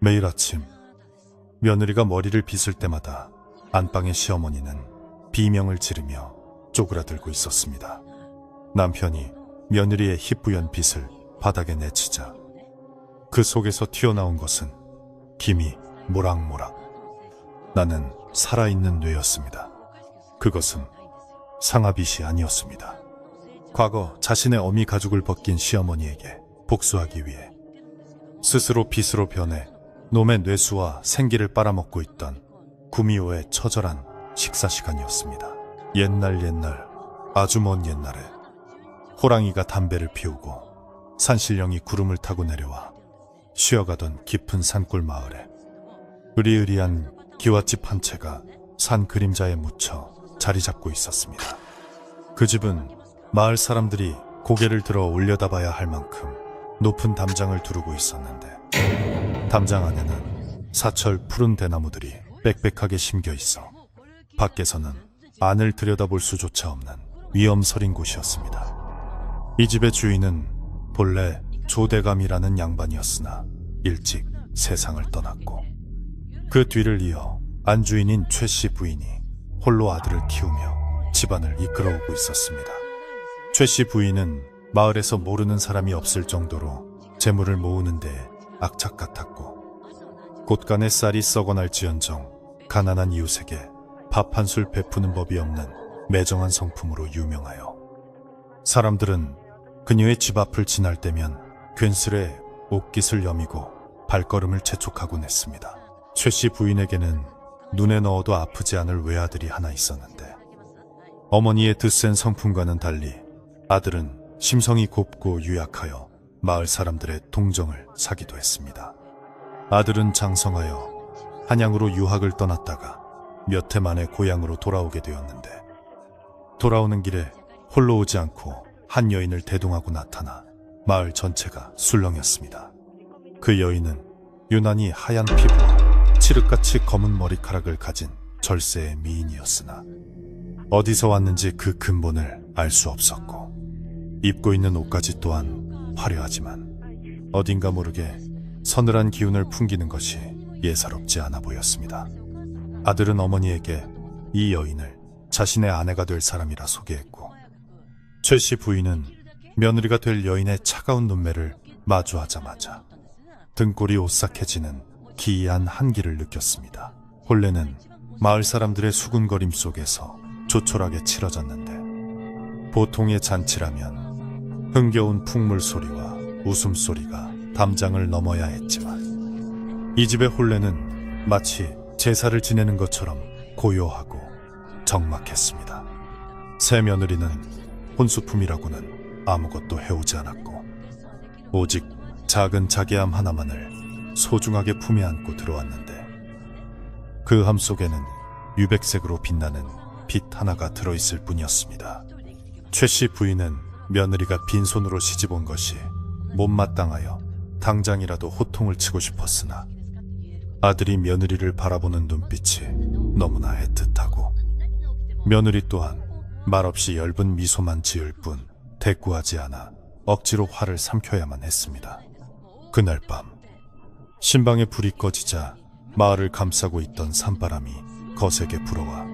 매일 아침 며느리가 머리를 빗을 때마다 안방의 시어머니는 비명을 지르며 쪼그라들고 있었습니다. 남편이 며느리의 희뿌연 빗을 바닥에 내치자 그 속에서 튀어나온 것은 김이 모락모락 나는 살아있는 뇌였습니다. 그것은 상아빗이 아니었습니다. 과거 자신의 어미 가죽을 벗긴 시어머니에게 복수하기 위해 스스로 빗으로 변해 놈의 뇌수와 생기를 빨아먹고 있던 구미호의 처절한 식사 시간이었습니다. 옛날 아주 먼 옛날에 호랑이가 담배를 피우고 산신령이 구름을 타고 내려와 쉬어가던 깊은 산골 마을에 으리으리한 기와집 한 채가 산 그림자에 묻혀 자리 잡고 있었습니다. 그 집은 마을 사람들이 고개를 들어 올려다봐야 할 만큼 높은 담장을 두르고 있었는데 담장 안에는 사철 푸른 대나무들이 빽빽하게 심겨 있어 밖에서는 안을 들여다볼 수조차 없는 위험서린 곳이었습니다. 이 집의 주인은 본래 조대감이라는 양반이었으나 일찍 세상을 떠났고 그 뒤를 이어 안주인인 최씨 부인이 홀로 아들을 키우며 집안을 이끌어오고 있었습니다. 최씨 부인은 마을에서 모르는 사람이 없을 정도로 재물을 모으는 데 악착 같았고 곳간의 쌀이 썩어날지언정 가난한 이웃에게 밥 한 술 베푸는 법이 없는 매정한 성품으로 유명하여 사람들은 그녀의 집 앞을 지날 때면 괜스레 옷깃을 여미고 발걸음을 재촉하곤 했습니다. 최씨 부인에게는 눈에 넣어도 아프지 않을 외아들이 하나 있었는데 어머니의 드센 성품과는 달리 아들은 심성이 곱고 유약하여 마을 사람들의 동정을 사기도 했습니다. 아들은 장성하여 한양으로 유학을 떠났다가 몇 해 만에 고향으로 돌아오게 되었는데 돌아오는 길에 홀로 오지 않고 한 여인을 대동하고 나타나 마을 전체가 술렁였습니다. 그 여인은 유난히 하얀 피부와 칠흑같이 검은 머리카락을 가진 절세의 미인이었으나 어디서 왔는지 그 근본을 알 수 없었고 입고 있는 옷까지 또한 화려하지만 어딘가 모르게 서늘한 기운을 풍기는 것이 예사롭지 않아 보였습니다. 아들은 어머니에게 이 여인을 자신의 아내가 될 사람이라 소개했고 최씨 부인은 며느리가 될 여인의 차가운 눈매를 마주하자마자 등골이 오싹해지는 기이한 한기를 느꼈습니다. 혼례는 마을 사람들의 수군거림 속에서 조촐하게 치러졌는데 보통의 잔치라면 흥겨운 풍물 소리와 웃음소리가 담장을 넘어야 했지만 이 집의 혼례는 마치 제사를 지내는 것처럼 고요하고 적막했습니다. 새 며느리는 혼수품이라고는 아무것도 해오지 않았고 오직 작은 자개암 하나만을 소중하게 품에 안고 들어왔는데 그 함 속에는 유백색으로 빛나는 빛 하나가 들어있을 뿐이었습니다. 최씨 부인은 며느리가 빈손으로 시집온 것이 못마땅하여 당장이라도 호통을 치고 싶었으나 아들이 며느리를 바라보는 눈빛이 너무나 애틋하고 며느리 또한 말없이 엷은 미소만 지을 뿐 대꾸하지 않아 억지로 화를 삼켜야만 했습니다. 그날 밤 신방에 불이 꺼지자 마을을 감싸고 있던 산바람이 거세게 불어와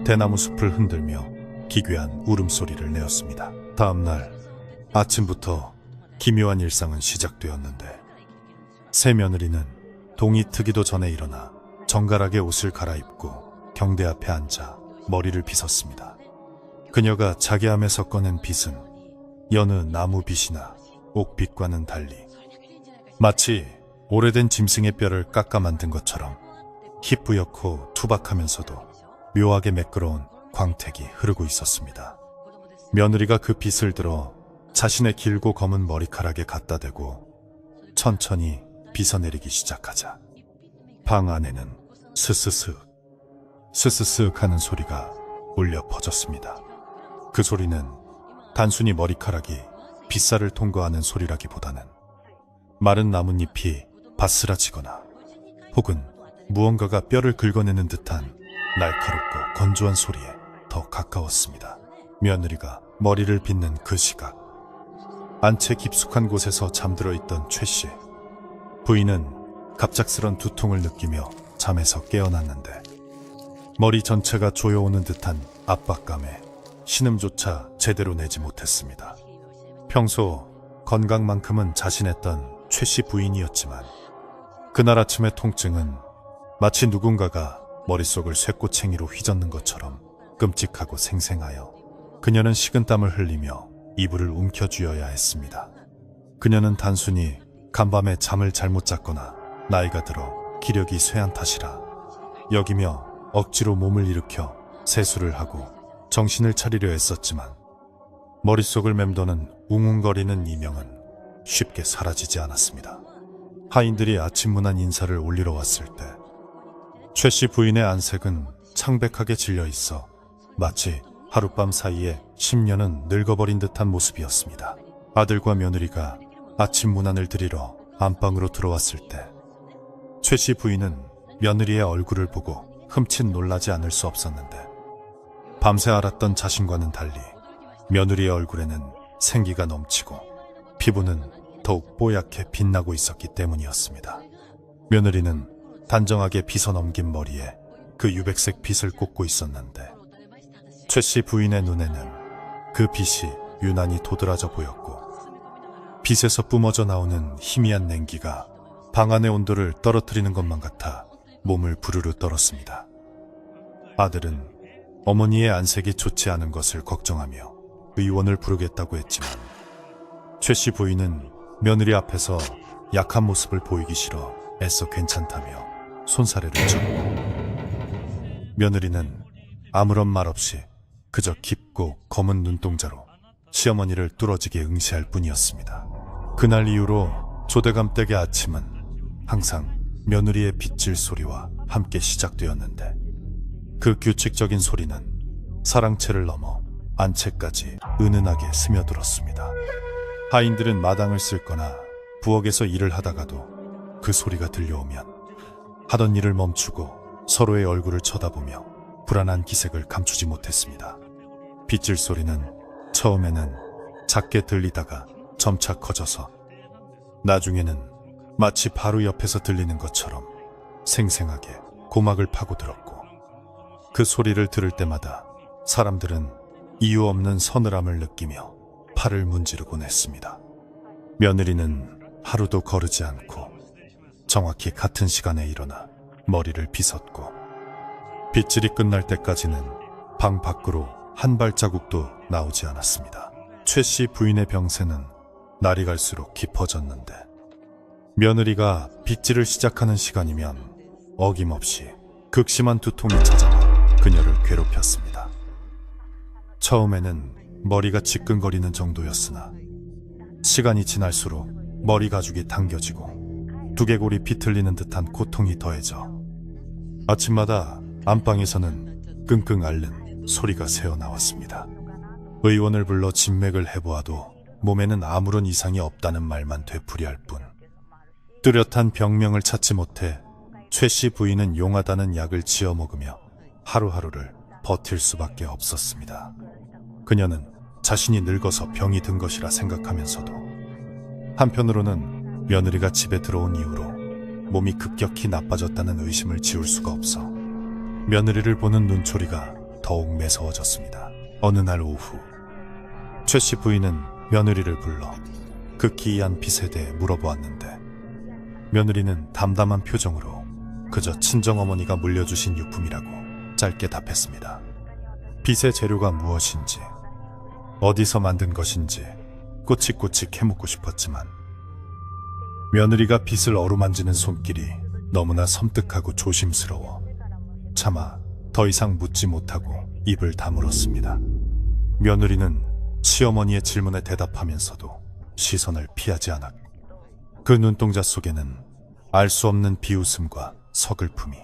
대나무 숲을 흔들며 기괴한 울음소리를 내었습니다. 다음 날 아침부터 기묘한 일상은 시작되었는데 새 며느리는 동이 트기도 전에 일어나 정갈하게 옷을 갈아입고 경대 앞에 앉아 머리를 빗었습니다. 그녀가 자개암에서 꺼낸 빗은 여느 나무빗이나 옥빗과는 달리 마치 오래된 짐승의 뼈를 깎아 만든 것처럼 희뿌옇고 투박하면서도 묘하게 매끄러운 광택이 흐르고 있었습니다. 며느리가 그 빗을 들어 자신의 길고 검은 머리카락에 갖다 대고 천천히 빗어내리기 시작하자 방 안에는 스스슥 하는 소리가 울려 퍼졌습니다. 그 소리는 단순히 머리카락이 빗살을 통과하는 소리라기보다는 마른 나뭇잎이 바스라지거나 혹은 무언가가 뼈를 긁어내는 듯한 날카롭고 건조한 소리에 더 가까웠습니다. 며느리가 머리를 빗는 그 시각 안채 깊숙한 곳에서 잠들어 있던 최씨 부인은 갑작스런 두통을 느끼며 잠에서 깨어났는데 머리 전체가 조여오는 듯한 압박감에 신음조차 제대로 내지 못했습니다. 평소 건강만큼은 자신했던 최 씨 부인이었지만 그날 아침의 통증은 마치 누군가가 머릿속을 쇠꼬챙이로 휘젓는 것처럼 끔찍하고 생생하여 그녀는 식은땀을 흘리며 이불을 움켜쥐어야 했습니다. 그녀는 단순히 간밤에 잠을 잘못 잤거나 나이가 들어 기력이 쇠한 탓이라 여기며 억지로 몸을 일으켜 세수를 하고 정신을 차리려 했었지만 머릿속을 맴도는 웅웅거리는 이명은 쉽게 사라지지 않았습니다. 하인들이 아침 문안 인사를 올리러 왔을 때 최 씨 부인의 안색은 창백하게 질려 있어 마치 하룻밤 사이에 10년은 늙어버린 듯한 모습이었습니다. 아들과 며느리가 아침 문안을 드리러 안방으로 들어왔을 때 최 씨 부인은 며느리의 얼굴을 보고 흠칫 놀라지 않을 수 없었는데 밤새 알았던 자신과는 달리 며느리의 얼굴에는 생기가 넘치고 피부는 더욱 뽀얗게 빛나고 있었기 때문이었습니다. 며느리는 단정하게 빗어 넘긴 머리에 그 유백색 빗을 꽂고 있었는데 최 씨 부인의 눈에는 그 빗이 유난히 도드라져 보였고 빗에서 뿜어져 나오는 희미한 냉기가 방 안의 온도를 떨어뜨리는 것만 같아 몸을 부르르 떨었습니다. 아들은 어머니의 안색이 좋지 않은 것을 걱정하며 의원을 부르겠다고 했지만 최 씨 부인은 며느리 앞에서 약한 모습을 보이기 싫어 애써 괜찮다며 손사래를 쳤고 며느리는 아무런 말 없이 그저 깊고 검은 눈동자로 시어머니를 뚫어지게 응시할 뿐이었습니다. 그날 이후로 조대감댁의 아침은 항상 며느리의 빗질 소리와 함께 시작되었는데 그 규칙적인 소리는 사랑채를 넘어 안채까지 은은하게 스며들었습니다. 하인들은 마당을 쓸거나 부엌에서 일을 하다가도 그 소리가 들려오면 하던 일을 멈추고 서로의 얼굴을 쳐다보며 불안한 기색을 감추지 못했습니다. 빗질 소리는 처음에는 작게 들리다가 점차 커져서 나중에는 마치 바로 옆에서 들리는 것처럼 생생하게 고막을 파고들었고 그 소리를 들을 때마다 사람들은 이유 없는 서늘함을 느끼며 팔을 문지르곤 했습니다. 며느리는 하루도 거르지 않고 정확히 같은 시간에 일어나 머리를 빗었고 빗질이 끝날 때까지는 방 밖으로 한 발자국도 나오지 않았습니다. 최 씨 부인의 병세는 날이 갈수록 깊어졌는데 며느리가 빗질을 시작하는 시간이면 어김없이 극심한 두통이 찾아와 그녀를 괴롭혔습니다. 처음에는 머리가 지끈거리는 정도였으나 시간이 지날수록 머리 가죽이 당겨지고 두개골이 비틀리는 듯한 고통이 더해져 아침마다 안방에서는 끙끙 앓는 소리가 새어나왔습니다. 의원을 불러 진맥을 해보아도 몸에는 아무런 이상이 없다는 말만 되풀이할 뿐 뚜렷한 병명을 찾지 못해 최 씨 부인은 용하다는 약을 지어 먹으며 하루하루를 버틸 수밖에 없었습니다. 그녀는 자신이 늙어서 병이 든 것이라 생각하면서도 한편으로는 며느리가 집에 들어온 이후로 몸이 급격히 나빠졌다는 의심을 지울 수가 없어 며느리를 보는 눈초리가 더욱 매서워졌습니다. 어느 날 오후 최 씨 부인은 며느리를 불러 그 기이한 빗에 대해 물어보았는데 며느리는 담담한 표정으로 그저 친정어머니가 물려주신 유품이라고 짧게 답했습니다. 빗의 재료가 무엇인지 어디서 만든 것인지 꼬치꼬치 캐묻고 싶었지만 며느리가 빗을 어루만지는 손길이 너무나 섬뜩하고 조심스러워 차마 더 이상 묻지 못하고 입을 다물었습니다. 며느리는 시어머니의 질문에 대답하면서도 시선을 피하지 않았고 그 눈동자 속에는 알 수 없는 비웃음과 서글픔이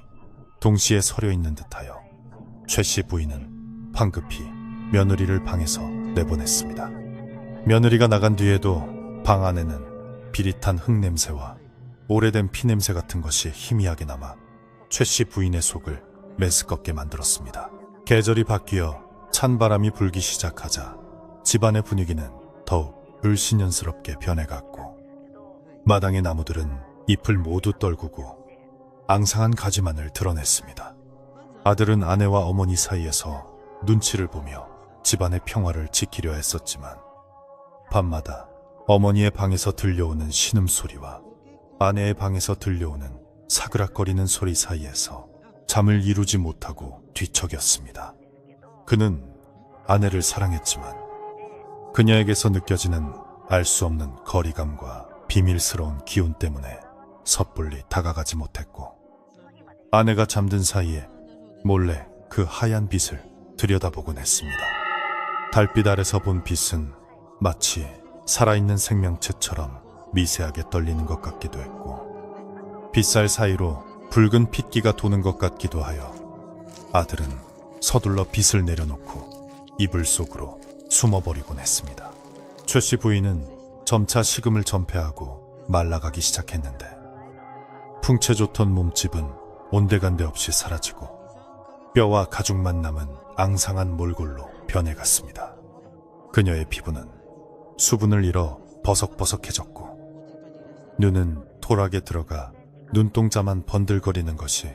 동시에 서려 있는 듯하여 최 씨 부인은 황급히 며느리를 방에서 내보냈습니다. 며느리가 나간 뒤에도 방 안에는 비릿한 흙냄새와 오래된 피냄새 같은 것이 희미하게 남아 최 씨 부인의 속을 메스껍게 만들었습니다. 계절이 바뀌어 찬바람이 불기 시작하자 집안의 분위기는 더욱 을씨년스럽게 변해갔고 마당의 나무들은 잎을 모두 떨구고 앙상한 가지만을 드러냈습니다. 아들은 아내와 어머니 사이에서 눈치를 보며 집안의 평화를 지키려 했었지만 밤마다 어머니의 방에서 들려오는 신음소리와 아내의 방에서 들려오는 사그락거리는 소리 사이에서 잠을 이루지 못하고 뒤척였습니다. 그는 아내를 사랑했지만 그녀에게서 느껴지는 알 수 없는 거리감과 비밀스러운 기운 때문에 섣불리 다가가지 못했고 아내가 잠든 사이에 몰래 그 하얀 빛을 들여다보곤 했습니다. 달빛 아래서 본 빛은 마치 살아있는 생명체처럼 미세하게 떨리는 것 같기도 했고 빗살 사이로 붉은 핏기가 도는 것 같기도 하여 아들은 서둘러 빛을 내려놓고 이불 속으로 숨어버리곤 했습니다. 최 씨 부인은 점차 식음을 전폐하고 말라가기 시작했는데 풍채 좋던 몸집은 온데간데 없이 사라지고 뼈와 가죽만 남은 앙상한 몰골로 변해갔습니다. 그녀의 피부는 수분을 잃어 버석버석해졌고 눈은 토락에 들어가 눈동자만 번들거리는 것이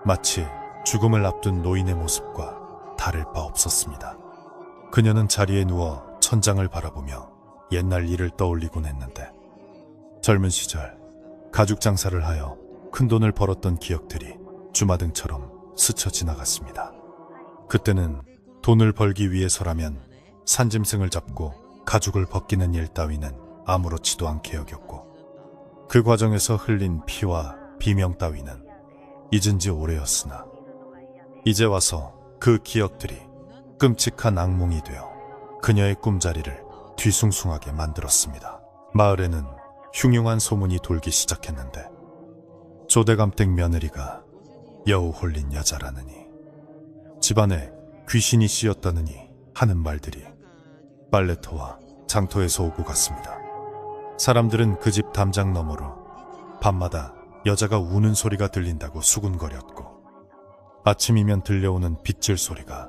마치 죽음을 앞둔 노인의 모습과 다를 바 없었습니다. 그녀는 자리에 누워 천장을 바라보며 옛날 일을 떠올리곤 했는데 젊은 시절 가죽 장사를 하여 큰돈을 벌었던 기억들이 주마등처럼 스쳐 지나갔습니다. 그때는 돈을 벌기 위해서라면 산짐승을 잡고 가죽을 벗기는 일 따위는 아무렇지도 않게 여겼고 그 과정에서 흘린 피와 비명 따위는 잊은 지 오래였으나 이제 와서 그 기억들이 끔찍한 악몽이 되어 그녀의 꿈자리를 뒤숭숭하게 만들었습니다. 마을에는 흉흉한 소문이 돌기 시작했는데 조대감댁 며느리가 여우 홀린 여자라느니 집안에 귀신이 씌었다느니 하는 말들이 빨래터와 장터에서 오고 갔습니다. 사람들은 그 집 담장 너머로 밤마다 여자가 우는 소리가 들린다고 수군거렸고 아침이면 들려오는 빗질 소리가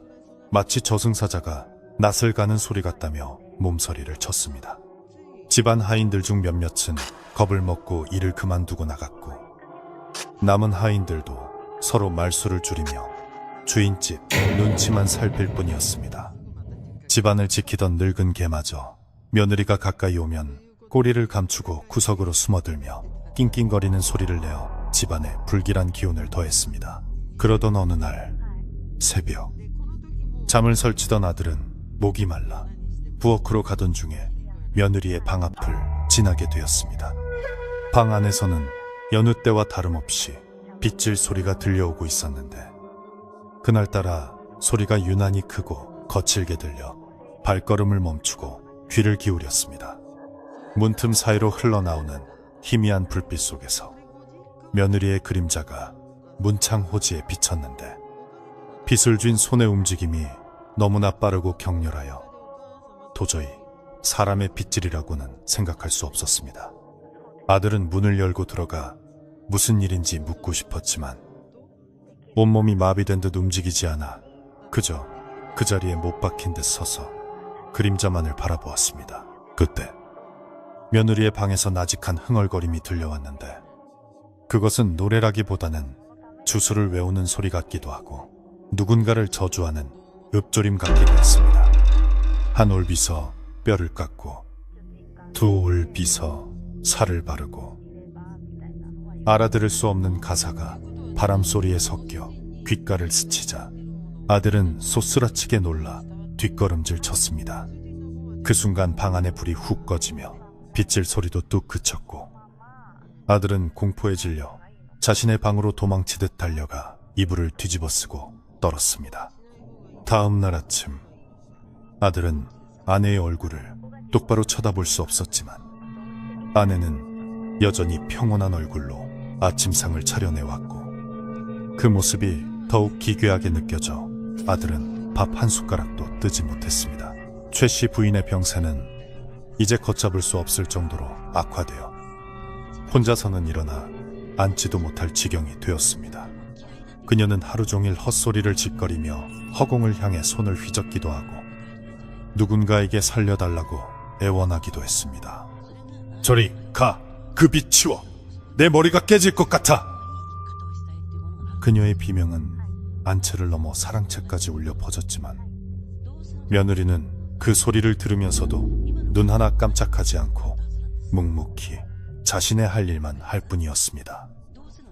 마치 저승사자가 낯을 가는 소리 같다며 몸서리를 쳤습니다. 집안 하인들 중 몇몇은 겁을 먹고 일을 그만두고 나갔고 남은 하인들도 서로 말수를 줄이며 주인집 눈치만 살필 뿐이었습니다. 집안을 지키던 늙은 개마저 며느리가 가까이 오면 꼬리를 감추고 구석으로 숨어들며 낑낑거리는 소리를 내어 집안에 불길한 기운을 더했습니다. 그러던 어느 날 새벽 잠을 설치던 아들은 목이 말라 부엌으로 가던 중에 며느리의 방 앞을 지나게 되었습니다. 방 안에서는 여느 때와 다름없이 빗질 소리가 들려오고 있었는데 그날따라 소리가 유난히 크고 거칠게 들려 발걸음을 멈추고 귀를 기울였습니다. 문틈 사이로 흘러나오는 희미한 불빛 속에서 며느리의 그림자가 문창 호지에 비쳤는데 빛을 쥔 손의 움직임이 너무나 빠르고 격렬하여 도저히 사람의 빗질이라고는 생각할 수 없었습니다. 아들은 문을 열고 들어가 무슨 일인지 묻고 싶었지만 온몸이 마비된 듯 움직이지 않아 그저 그 자리에 못 박힌 듯 서서 그림자만을 바라보았습니다. 그때 며느리의 방에서 나직한 흥얼거림이 들려왔는데 그것은 노래라기보다는 주술을 외우는 소리 같기도 하고 누군가를 저주하는 읍조림 같기도 했습니다. 한 올 빗어 뼈를 깎고 두 올 빗어 살을 바르고 알아들을 수 없는 가사가 바람소리에 섞여 귓가를 스치자 아들은 쏘스라치게 놀라 뒷걸음질 쳤습니다. 그 순간 방 안에 불이 훅 꺼지며 빗질 소리도 뚝 그쳤고 아들은 공포에 질려 자신의 방으로 도망치듯 달려가 이불을 뒤집어쓰고 떨었습니다. 다음 날 아침 아들은 아내의 얼굴을 똑바로 쳐다볼 수 없었지만 아내는 여전히 평온한 얼굴로 아침상을 차려내왔고 그 모습이 더욱 기괴하게 느껴져 아들은 밥 한 숟가락도 뜨지 못했습니다. 최 씨 부인의 병세는 이제 걷잡을 수 없을 정도로 악화되어 혼자서는 일어나 앉지도 못할 지경이 되었습니다. 그녀는 하루 종일 헛소리를 짓거리며 허공을 향해 손을 휘젓기도 하고 누군가에게 살려달라고 애원하기도 했습니다. 저리 가! 그 빛 치워! 내 머리가 깨질 것 같아. 그녀의 비명은 안채를 넘어 사랑채까지 울려 퍼졌지만 며느리는 그 소리를 들으면서도 눈 하나 깜짝하지 않고 묵묵히 자신의 할 일만 할 뿐이었습니다.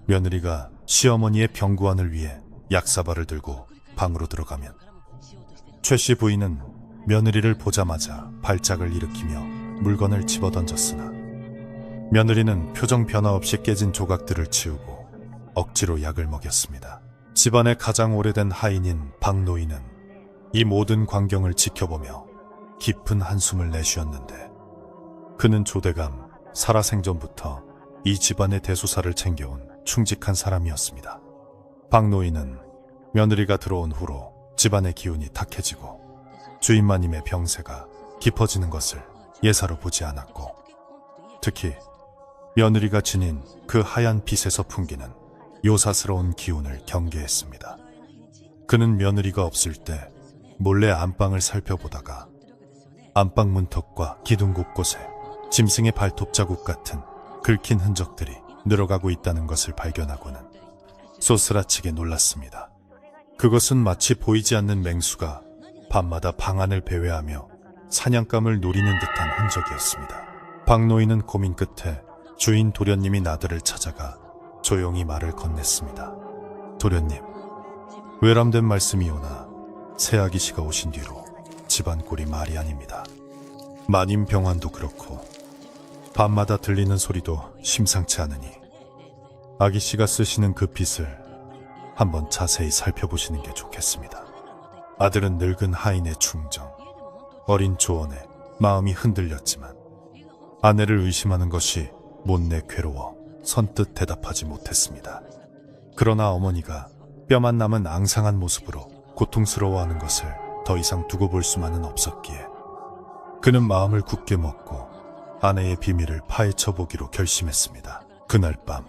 며느리가 시어머니의 병구안을 위해 약사발을 들고 방으로 들어가면 최 씨 부인은 며느리를 보자마자 발작을 일으키며 물건을 집어던졌으나 며느리는 표정 변화 없이 깨진 조각들을 치우고 억지로 약을 먹였습니다. 집안의 가장 오래된 하인인 박노인은 이 모든 광경을 지켜보며 깊은 한숨을 내쉬었는데 그는 조대감 살아생전부터 이 집안의 대소사를 챙겨온 충직한 사람이었습니다. 박노인은 며느리가 들어온 후로 집안의 기운이 탁해지고 주인마님의 병세가 깊어지는 것을 예사로 보지 않았고 특히 며느리가 지닌 그 하얀 빛에서 풍기는 요사스러운 기운을 경계했습니다. 그는 며느리가 없을 때 몰래 안방을 살펴보다가 안방 문턱과 기둥 곳곳에 짐승의 발톱 자국 같은 긁힌 흔적들이 늘어가고 있다는 것을 발견하고는 소스라치게 놀랐습니다. 그것은 마치 보이지 않는 맹수가 밤마다 방 안을 배회하며 사냥감을 노리는 듯한 흔적이었습니다. 박노인은 고민 끝에 주인 도련님이 나들을 찾아가 조용히 말을 건넸습니다. 도련님, 외람된 말씀이오나 새아기 씨가 오신 뒤로 집안 꼴이 말이 아닙니다. 마님 병환도 그렇고 밤마다 들리는 소리도 심상치 않으니 아기 씨가 쓰시는 그 빚을 한번 자세히 살펴보시는 게 좋겠습니다. 아들은 늙은 하인의 충정, 어린 조언에 마음이 흔들렸지만 아내를 의심하는 것이 못내 괴로워 선뜻 대답하지 못했습니다. 그러나 어머니가 뼈만 남은 앙상한 모습으로 고통스러워하는 것을 더 이상 두고 볼 수만은 없었기에 그는 마음을 굳게 먹고 아내의 비밀을 파헤쳐 보기로 결심했습니다. 그날 밤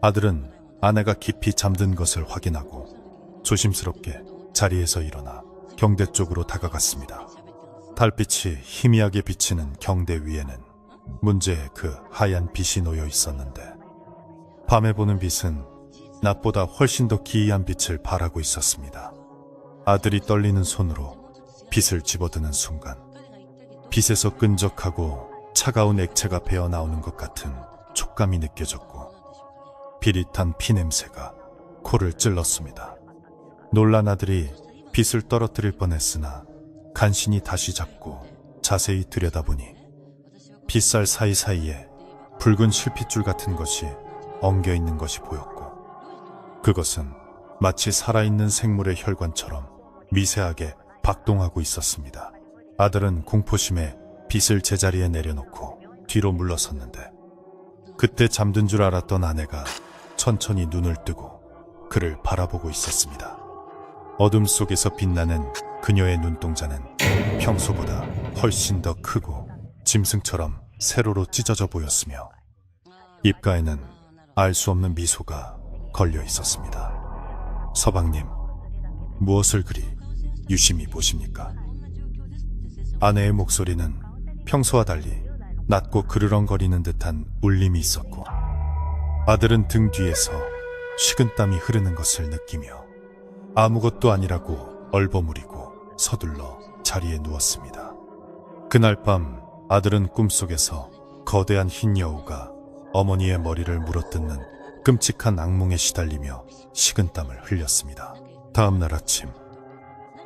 아들은 아내가 깊이 잠든 것을 확인하고 조심스럽게 자리에서 일어나 경대 쪽으로 다가갔습니다. 달빛이 희미하게 비치는 경대 위에는 문제의 그 하얀 빛이 놓여 있었는데 밤에 보는 빛은 낮보다 훨씬 더 기이한 빛을 발하고 있었습니다. 아들이 떨리는 손으로 빛을 집어드는 순간 빛에서 끈적하고 차가운 액체가 배어나오는 것 같은 촉감이 느껴졌고 비릿한 피냄새가 코를 찔렀습니다. 놀란 아들이 빛을 떨어뜨릴 뻔했으나 간신히 다시 잡고 자세히 들여다보니 빗살 사이사이에 붉은 실핏줄 같은 것이 엉겨있는 것이 보였고 그것은 마치 살아있는 생물의 혈관처럼 미세하게 박동하고 있었습니다. 아들은 공포심에 빛을 제자리에 내려놓고 뒤로 물러섰는데 그때 잠든 줄 알았던 아내가 천천히 눈을 뜨고 그를 바라보고 있었습니다. 어둠 속에서 빛나는 그녀의 눈동자는 평소보다 훨씬 더 크고 짐승처럼 세로로 찢어져 보였으며 입가에는 알 수 없는 미소가 걸려 있었습니다. 서방님, 무엇을 그리 유심히 보십니까? 아내의 목소리는 평소와 달리 낮고 그르렁거리는 듯한 울림이 있었고 아들은 등 뒤에서 식은땀이 흐르는 것을 느끼며 아무것도 아니라고 얼버무리고 서둘러 자리에 누웠습니다. 그날 밤 아들은 꿈속에서 거대한 흰 여우가 어머니의 머리를 물어뜯는 끔찍한 악몽에 시달리며 식은땀을 흘렸습니다. 다음 날 아침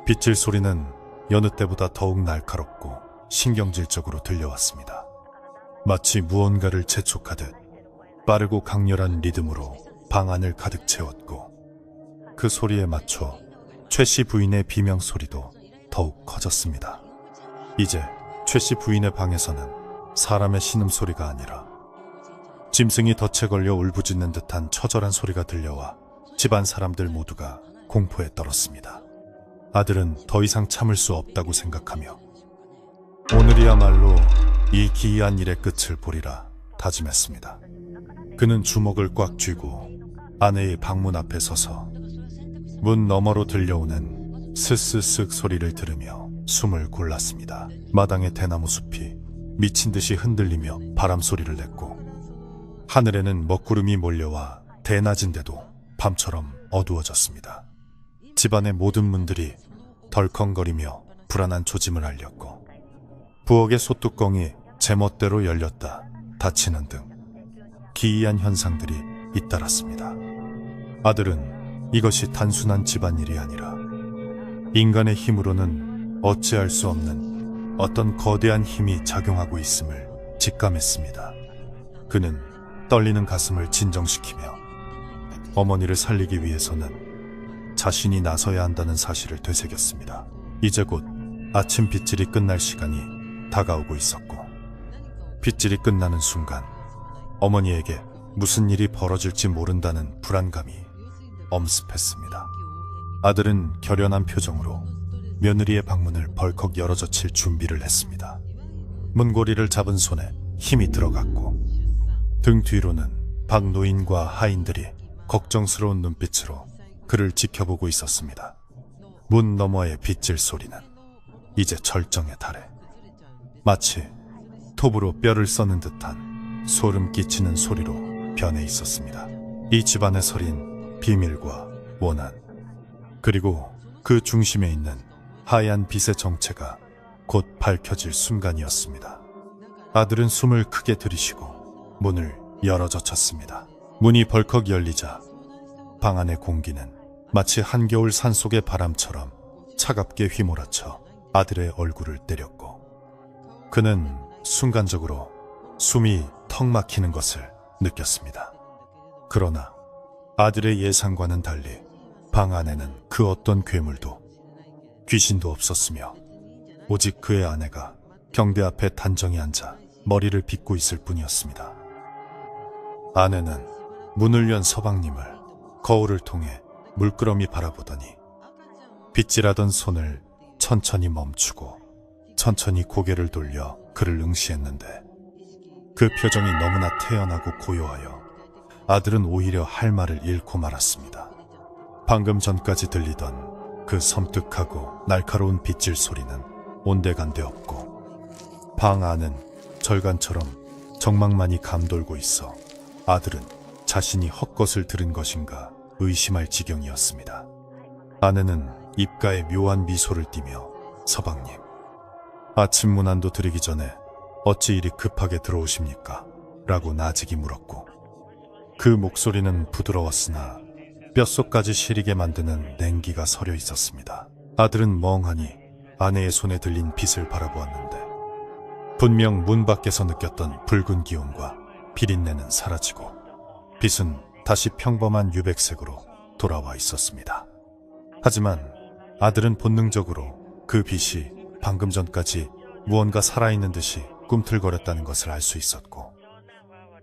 빗질 소리는 여느 때보다 더욱 날카롭고 신경질적으로 들려왔습니다. 마치 무언가를 재촉하듯 빠르고 강렬한 리듬으로 방 안을 가득 채웠고 그 소리에 맞춰 최 씨 부인의 비명 소리도 더욱 커졌습니다. 이제 최 씨 부인의 방에서는 사람의 신음소리가 아니라 짐승이 덫에 걸려 울부짖는 듯한 처절한 소리가 들려와 집안 사람들 모두가 공포에 떨었습니다. 아들은 더 이상 참을 수 없다고 생각하며 오늘이야말로 이 기이한 일의 끝을 보리라 다짐했습니다. 그는 주먹을 꽉 쥐고 아내의 방문 앞에 서서 문 너머로 들려오는 스스슥 소리를 들으며 숨을 골랐습니다. 마당의 대나무 숲이 미친 듯이 흔들리며 바람 소리를 냈고 하늘에는 먹구름이 몰려와 대낮인데도 밤처럼 어두워졌습니다. 집안의 모든 문들이 덜컹거리며 불안한 조짐을 알렸고, 부엌의 소뚜껑이 제멋대로 열렸다 닫히는 등 기이한 현상들이 잇따랐습니다. 아들은 이것이 단순한 집안일이 아니라 인간의 힘으로는 어찌할 수 없는 어떤 거대한 힘이 작용하고 있음을 직감했습니다. 그는 떨리는 가슴을 진정시키며 어머니를 살리기 위해서는 자신이 나서야 한다는 사실을 되새겼습니다. 이제 곧 아침 빗질이 끝날 시간이 다가오고 있었고, 빗질이 끝나는 순간 어머니에게 무슨 일이 벌어질지 모른다는 불안감이 엄습했습니다. 아들은 결연한 표정으로 며느리의 방문을 벌컥 열어젖힐 준비를 했습니다. 문고리를 잡은 손에 힘이 들어갔고, 등 뒤로는 박노인과 하인들이 걱정스러운 눈빛으로 그를 지켜보고 있었습니다. 문 너머의 빗질 소리는 이제 절정에 달해 마치 톱으로 뼈를 써는 듯한 소름 끼치는 소리로 변해 있었습니다. 이 집안에 서린 비밀과 원한, 그리고 그 중심에 있는 하얀 빛의 정체가 곧 밝혀질 순간이었습니다. 아들은 숨을 크게 들이쉬고 문을 열어젖혔습니다. 문이 벌컥 열리자 방 안의 공기는 마치 한겨울 산속의 바람처럼 차갑게 휘몰아쳐 아들의 얼굴을 때렸고, 그는 순간적으로 숨이 턱 막히는 것을 느꼈습니다. 그러나 아들의 예상과는 달리 방 안에는 그 어떤 괴물도 귀신도 없었으며, 오직 그의 아내가 경대 앞에 단정히 앉아 머리를 빗고 있을 뿐이었습니다. 아내는 문을 연 서방님을 거울을 통해 물끄러미 바라보더니 빗질하던 손을 천천히 멈추고 천천히 고개를 돌려 그를 응시했는데, 그 표정이 너무나 태연하고 고요하여 아들은 오히려 할 말을 잃고 말았습니다. 방금 전까지 들리던 그 섬뜩하고 날카로운 빗질 소리는 온데간데 없고, 방 안은 절간처럼 정막만이 감돌고 있어 아들은 자신이 헛것을 들은 것인가 의심할 지경이었습니다. 아내는 입가에 묘한 미소를 띠며 서방님, 아침 문안도 드리기 전에 어찌 이리 급하게 들어오십니까? 라고 나직이 물었고, 그 목소리는 부드러웠으나 뼛속까지 시리게 만드는 냉기가 서려 있었습니다. 아들은 멍하니 아내의 손에 들린 빛을 바라보았는데, 분명 문 밖에서 느꼈던 붉은 기운과 비린내는 사라지고 빛은 다시 평범한 유백색으로 돌아와 있었습니다. 하지만 아들은 본능적으로 그 빛이 방금 전까지 무언가 살아있는 듯이 꿈틀거렸다는 것을 알 수 있었고,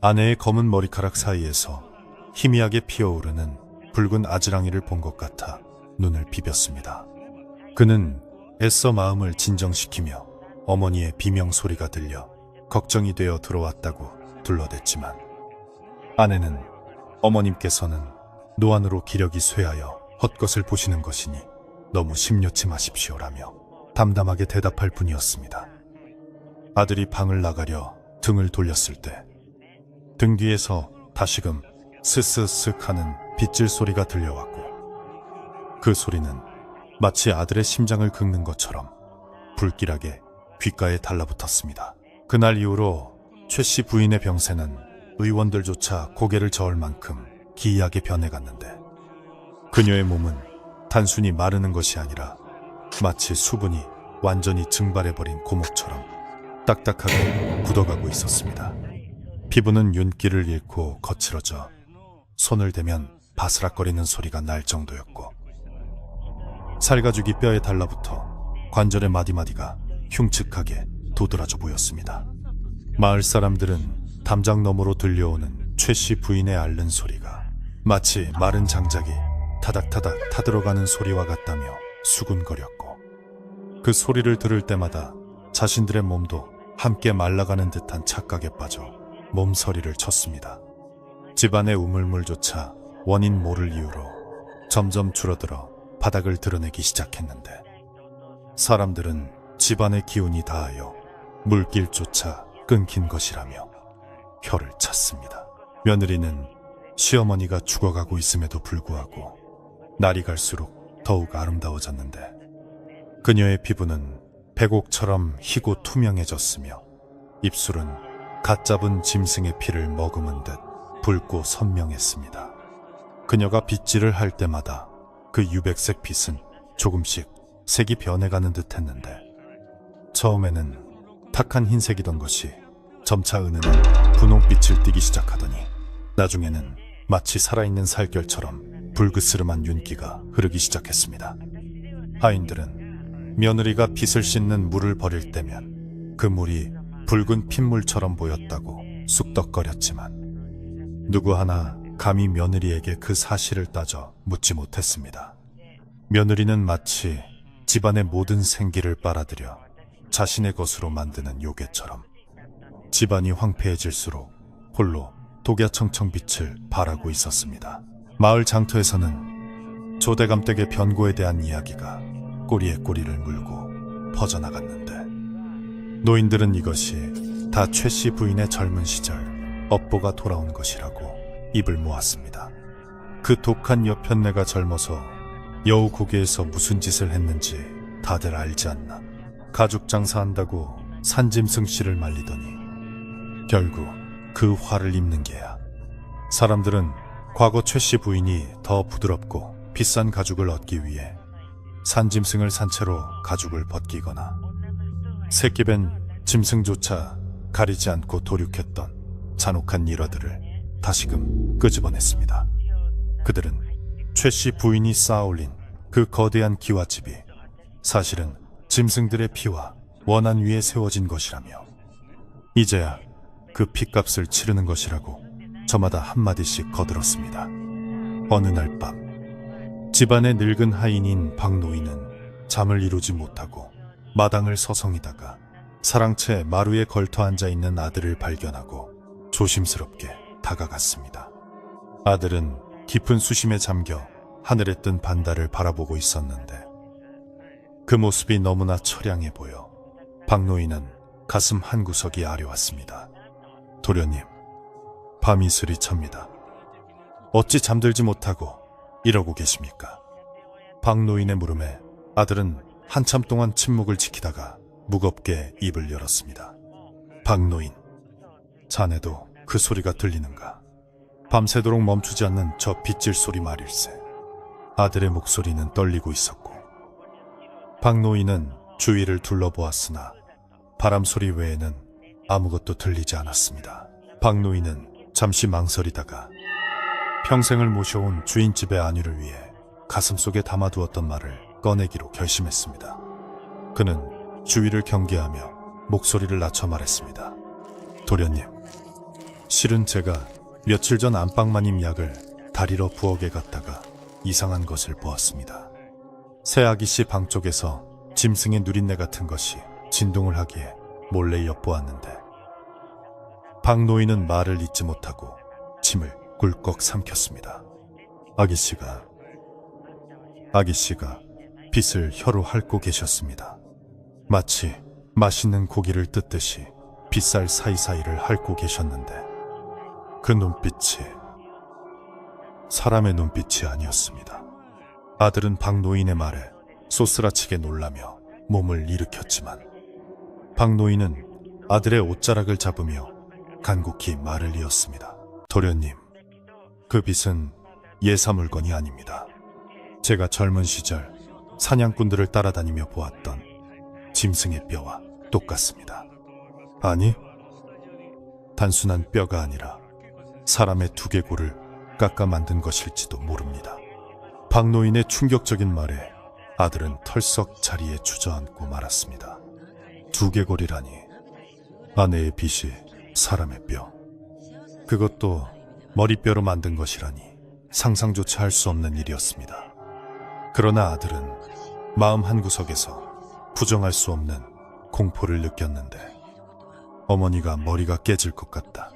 아내의 검은 머리카락 사이에서 희미하게 피어오르는 붉은 아지랑이를 본 것 같아 눈을 비볐습니다. 그는 애써 마음을 진정시키며 어머니의 비명 소리가 들려 걱정이 되어 들어왔다고 둘러댔지만, 아내는 어머님께서는 노안으로 기력이 쇠하여 헛것을 보시는 것이니 너무 심려치 마십시오라며 담담하게 대답할 뿐이었습니다. 아들이 방을 나가려 등을 돌렸을 때 등 뒤에서 다시금 스스슥 하는 빗질 소리가 들려왔고, 그 소리는 마치 아들의 심장을 긁는 것처럼 불길하게 귓가에 달라붙었습니다. 그날 이후로 최 씨 부인의 병세는 의원들조차 고개를 저을 만큼 기이하게 변해갔는데, 그녀의 몸은 단순히 마르는 것이 아니라 마치 수분이 완전히 증발해버린 고목처럼 딱딱하게 굳어가고 있었습니다. 피부는 윤기를 잃고 거칠어져 손을 대면 바스락거리는 소리가 날 정도였고, 살가죽이 뼈에 달라붙어 관절의 마디마디가 흉측하게 도드라져 보였습니다. 마을 사람들은 담장 너머로 들려오는 최 씨 부인의 앓는 소리가 마치 마른 장작이 타닥타닥 타들어가는 소리와 같다며 수군거렸고, 그 소리를 들을 때마다 자신들의 몸도 함께 말라가는 듯한 착각에 빠져 몸서리를 쳤습니다. 집안의 우물물조차 원인 모를 이유로 점점 줄어들어 바닥을 드러내기 시작했는데, 사람들은 집안의 기운이 다하여 물길조차 끊긴 것이라며 혀를 찼습니다. 며느리는 시어머니가 죽어가고 있음에도 불구하고 날이 갈수록 더욱 아름다워졌는데 그녀의 피부는 백옥처럼 희고 투명해졌으며 입술은 갓 잡은 짐승의 피를 머금은 듯 붉고 선명했습니다. 그녀가 빗질을 할 때마다 그 유백색 빗은 조금씩 색이 변해가는 듯 했는데 처음에는 탁한 흰색이던 것이 점차 은은한 분홍빛을 띠기 시작하더니 나중에는 마치 살아있는 살결처럼 불그스름한 윤기가 흐르기 시작했습니다. 하인들은 며느리가 빗을 씻는 물을 버릴 때면 그 물이 붉은 핏물처럼 보였다고 쑥덕거렸지만 누구 하나 감히 며느리에게 그 사실을 따져 묻지 못했습니다. 며느리는 마치 집안의 모든 생기를 빨아들여 자신의 것으로 만드는 요괴처럼 집안이 황폐해질수록 홀로 독야청청빛을 발하고 있었습니다. 마을 장터에서는 조대감댁의 변고에 대한 이야기가 꼬리에 꼬리를 물고 퍼져나갔는데 노인들은 이것이 다 최 씨 부인의 젊은 시절 업보가 돌아온 것이라고 입을 모았습니다. 그 독한 여편네가 젊어서 여우 고개에서 무슨 짓을 했는지 다들 알지 않나. 가죽 장사한다고 산짐승 씨를 말리더니 결국 그 화를 입는 게야. 사람들은 과거 최 씨 부인이 더 부드럽고 비싼 가죽을 얻기 위해 산짐승을 산 채로 가죽을 벗기거나 새끼벤 짐승조차 가리지 않고 도륙했던 잔혹한 일화들을 다시금 끄집어냈습니다. 그들은 최 씨 부인이 쌓아올린 그 거대한 기와집이 사실은 짐승들의 피와 원한 위에 세워진 것이라며 이제야 그 핏값을 치르는 것이라고 저마다 한마디씩 거들었습니다. 어느 날 밤 집안의 늙은 하인인 박노인은 잠을 이루지 못하고 마당을 서성이다가 사랑채 마루에 걸터 앉아있는 아들을 발견하고 조심스럽게 다가갔습니다. 아들은 깊은 수심에 잠겨 하늘에 뜬 반달을 바라보고 있었는데 그 모습이 너무나 처량해 보여 박노인은 가슴 한구석이 아려왔습니다. 도련님, 밤 이슬이 찹니다. 어찌 잠들지 못하고 이러고 계십니까? 박노인의 물음에 아들은 한참 동안 침묵을 지키다가 무겁게 입을 열었습니다. 박노인, 자네도 그 소리가 들리는가? 밤새도록 멈추지 않는 저 빗질 소리 말일세. 아들의 목소리는 떨리고 있었고 박노인은 주위를 둘러보았으나 바람소리 외에는 아무것도 들리지 않았습니다. 박노인은 잠시 망설이다가 평생을 모셔온 주인집의 안위를 위해 가슴속에 담아두었던 말을 꺼내기로 결심했습니다. 그는 주위를 경계하며 목소리를 낮춰 말했습니다. 도련님, 실은 제가 며칠 전 안방마님 약을 다리러 부엌에 갔다가 이상한 것을 보았습니다. 새 아기씨 방 쪽에서 짐승의 누린내 같은 것이 진동을 하기에 몰래 엿보았는데 박노인은 말을 잇지 못하고 침을 꿀꺽 삼켰습니다. 아기씨가 빗을 혀로 핥고 계셨습니다. 마치 맛있는 고기를 뜯듯이 빗살 사이사이를 핥고 계셨는데 그 눈빛이 사람의 눈빛이 아니었습니다. 아들은 박노인의 말에 쏘스라치게 놀라며 몸을 일으켰지만 박노인은 아들의 옷자락을 잡으며 간곡히 말을 이었습니다. 도련님, 그 빗은 예사 물건이 아닙니다. 제가 젊은 시절 사냥꾼들을 따라다니며 보았던 짐승의 뼈와 똑같습니다. 아니, 단순한 뼈가 아니라 사람의 두개골을 깎아 만든 것일지도 모릅니다. 박노인의 충격적인 말에 아들은 털썩 자리에 주저앉고 말았습니다. 두개골이라니, 아내의 빗이 사람의 뼈, 그것도 머리뼈로 만든 것이라니 상상조차 할 수 없는 일이었습니다. 그러나 아들은 마음 한구석에서 부정할 수 없는 공포를 느꼈는데 어머니가 머리가 깨질 것 같다,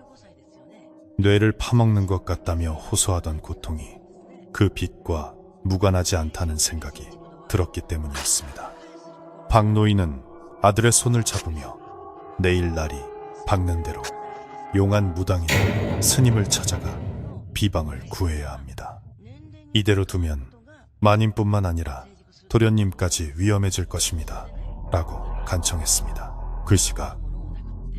뇌를 파먹는 것 같다며 호소하던 고통이 그 빗과 무관하지 않다는 생각이 들었기 때문이었습니다. 박노인은 아들의 손을 잡으며 내일 날이 밝는 대로 용한 무당이다 스님을 찾아가 비방을 구해야 합니다. 이대로 두면 마님뿐만 아니라 도련님까지 위험해질 것입니다. 라고 간청했습니다. 그 시각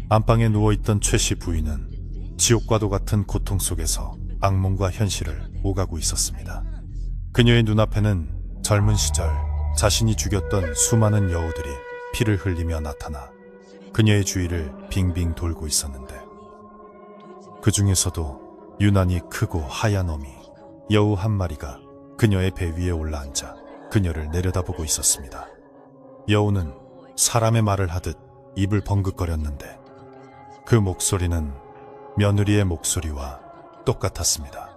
안방에 누워있던 최씨 부인은 지옥과도 같은 고통 속에서 악몽과 현실을 오가고 있었습니다. 그녀의 눈앞에는 젊은 시절 자신이 죽였던 수많은 여우들이 피를 흘리며 나타나 그녀의 주위를 빙빙 돌고 있었는데, 그 중에서도 유난히 크고 하얀 어미 여우 한 마리가 그녀의 배 위에 올라앉아 그녀를 내려다보고 있었습니다. 여우는 사람의 말을 하듯 입을 벙긋거렸는데 그 목소리는 며느리의 목소리와 똑같았습니다.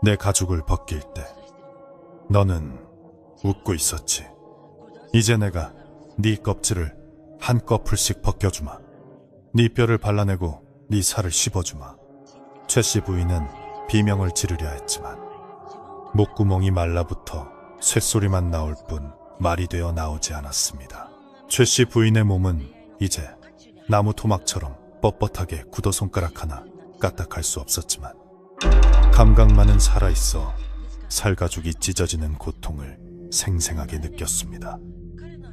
내 가죽을 벗길 때 너는 웃고 있었지. 이제 내가 네 껍질을 한꺼풀씩 벗겨주마. 네 뼈를 발라내고 네 살을 씹어주마. 최씨 부인은 비명을 지르려 했지만 목구멍이 말라붙어 쇳소리만 나올 뿐 말이 되어 나오지 않았습니다. 최씨 부인의 몸은 이제 나무 토막처럼 뻣뻣하게 굳어 손가락 하나 까딱할 수 없었지만 감각만은 살아있어 살가죽이 찢어지는 고통을 생생하게 느꼈습니다.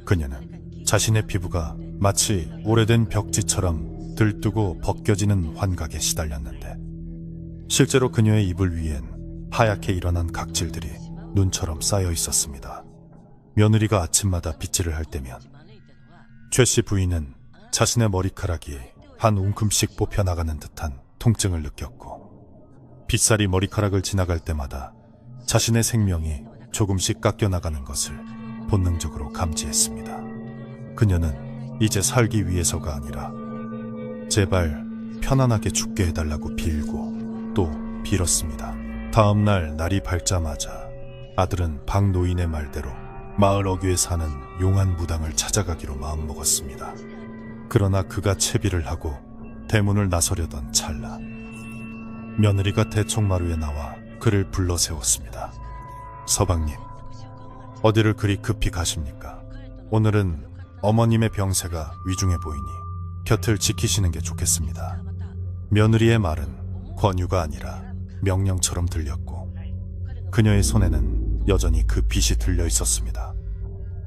그녀는 자신의 피부가 마치 오래된 벽지처럼 들뜨고 벗겨지는 환각에 시달렸는데, 실제로 그녀의 이불 위엔 하얗게 일어난 각질들이 눈처럼 쌓여 있었습니다. 며느리가 아침마다 빗질을 할 때면 최씨 부인은 자신의 머리카락이 한 움큼씩 뽑혀나가는 듯한 통증을 느꼈고, 빗살이 머리카락을 지나갈 때마다 자신의 생명이 조금씩 깎여나가는 것을 본능적으로 감지했습니다. 그녀는 이제 살기 위해서가 아니라 제발 편안하게 죽게 해달라고 빌고 또 빌었습니다. 다음 날 날이 밝자마자 아들은 박 노인의 말대로 마을 어귀에 사는 용한 무당을 찾아가기로 마음먹었습니다. 그러나 그가 채비를 하고 대문을 나서려던 찰나 며느리가 대청마루에 나와 그를 불러 세웠습니다. 서방님, 어디를 그리 급히 가십니까? 오늘은 어머님의 병세가 위중해 보이니 곁을 지키시는 게 좋겠습니다. 며느리의 말은 권유가 아니라 명령처럼 들렸고 그녀의 손에는 여전히 그 빗이 들려 있었습니다.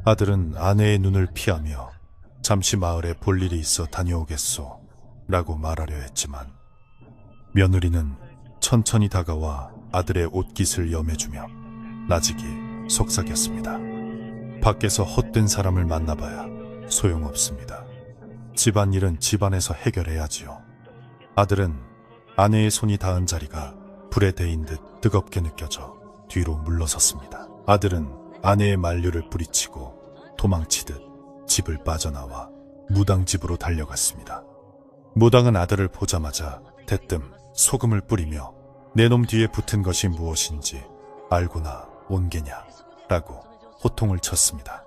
아들은 아내의 눈을 피하며 잠시 마을에 볼 일이 있어 다녀오겠소 라고 말하려 했지만 며느리는 천천히 다가와 아들의 옷깃을 여매주며 나직이 속삭였습니다. 밖에서 헛된 사람을 만나봐야 소용없습니다. 집안일은 집안에서 해결해야지요. 아들은 아내의 손이 닿은 자리가 불에 데인 듯 뜨겁게 느껴져 뒤로 물러섰습니다. 아들은 아내의 만류를 뿌리치고 도망치듯 집을 빠져나와 무당집으로 달려갔습니다. 무당은 아들을 보자마자 대뜸 소금을 뿌리며 내 놈 뒤에 붙은 것이 무엇인지 알고나 온 게냐 라고 호통을 쳤습니다.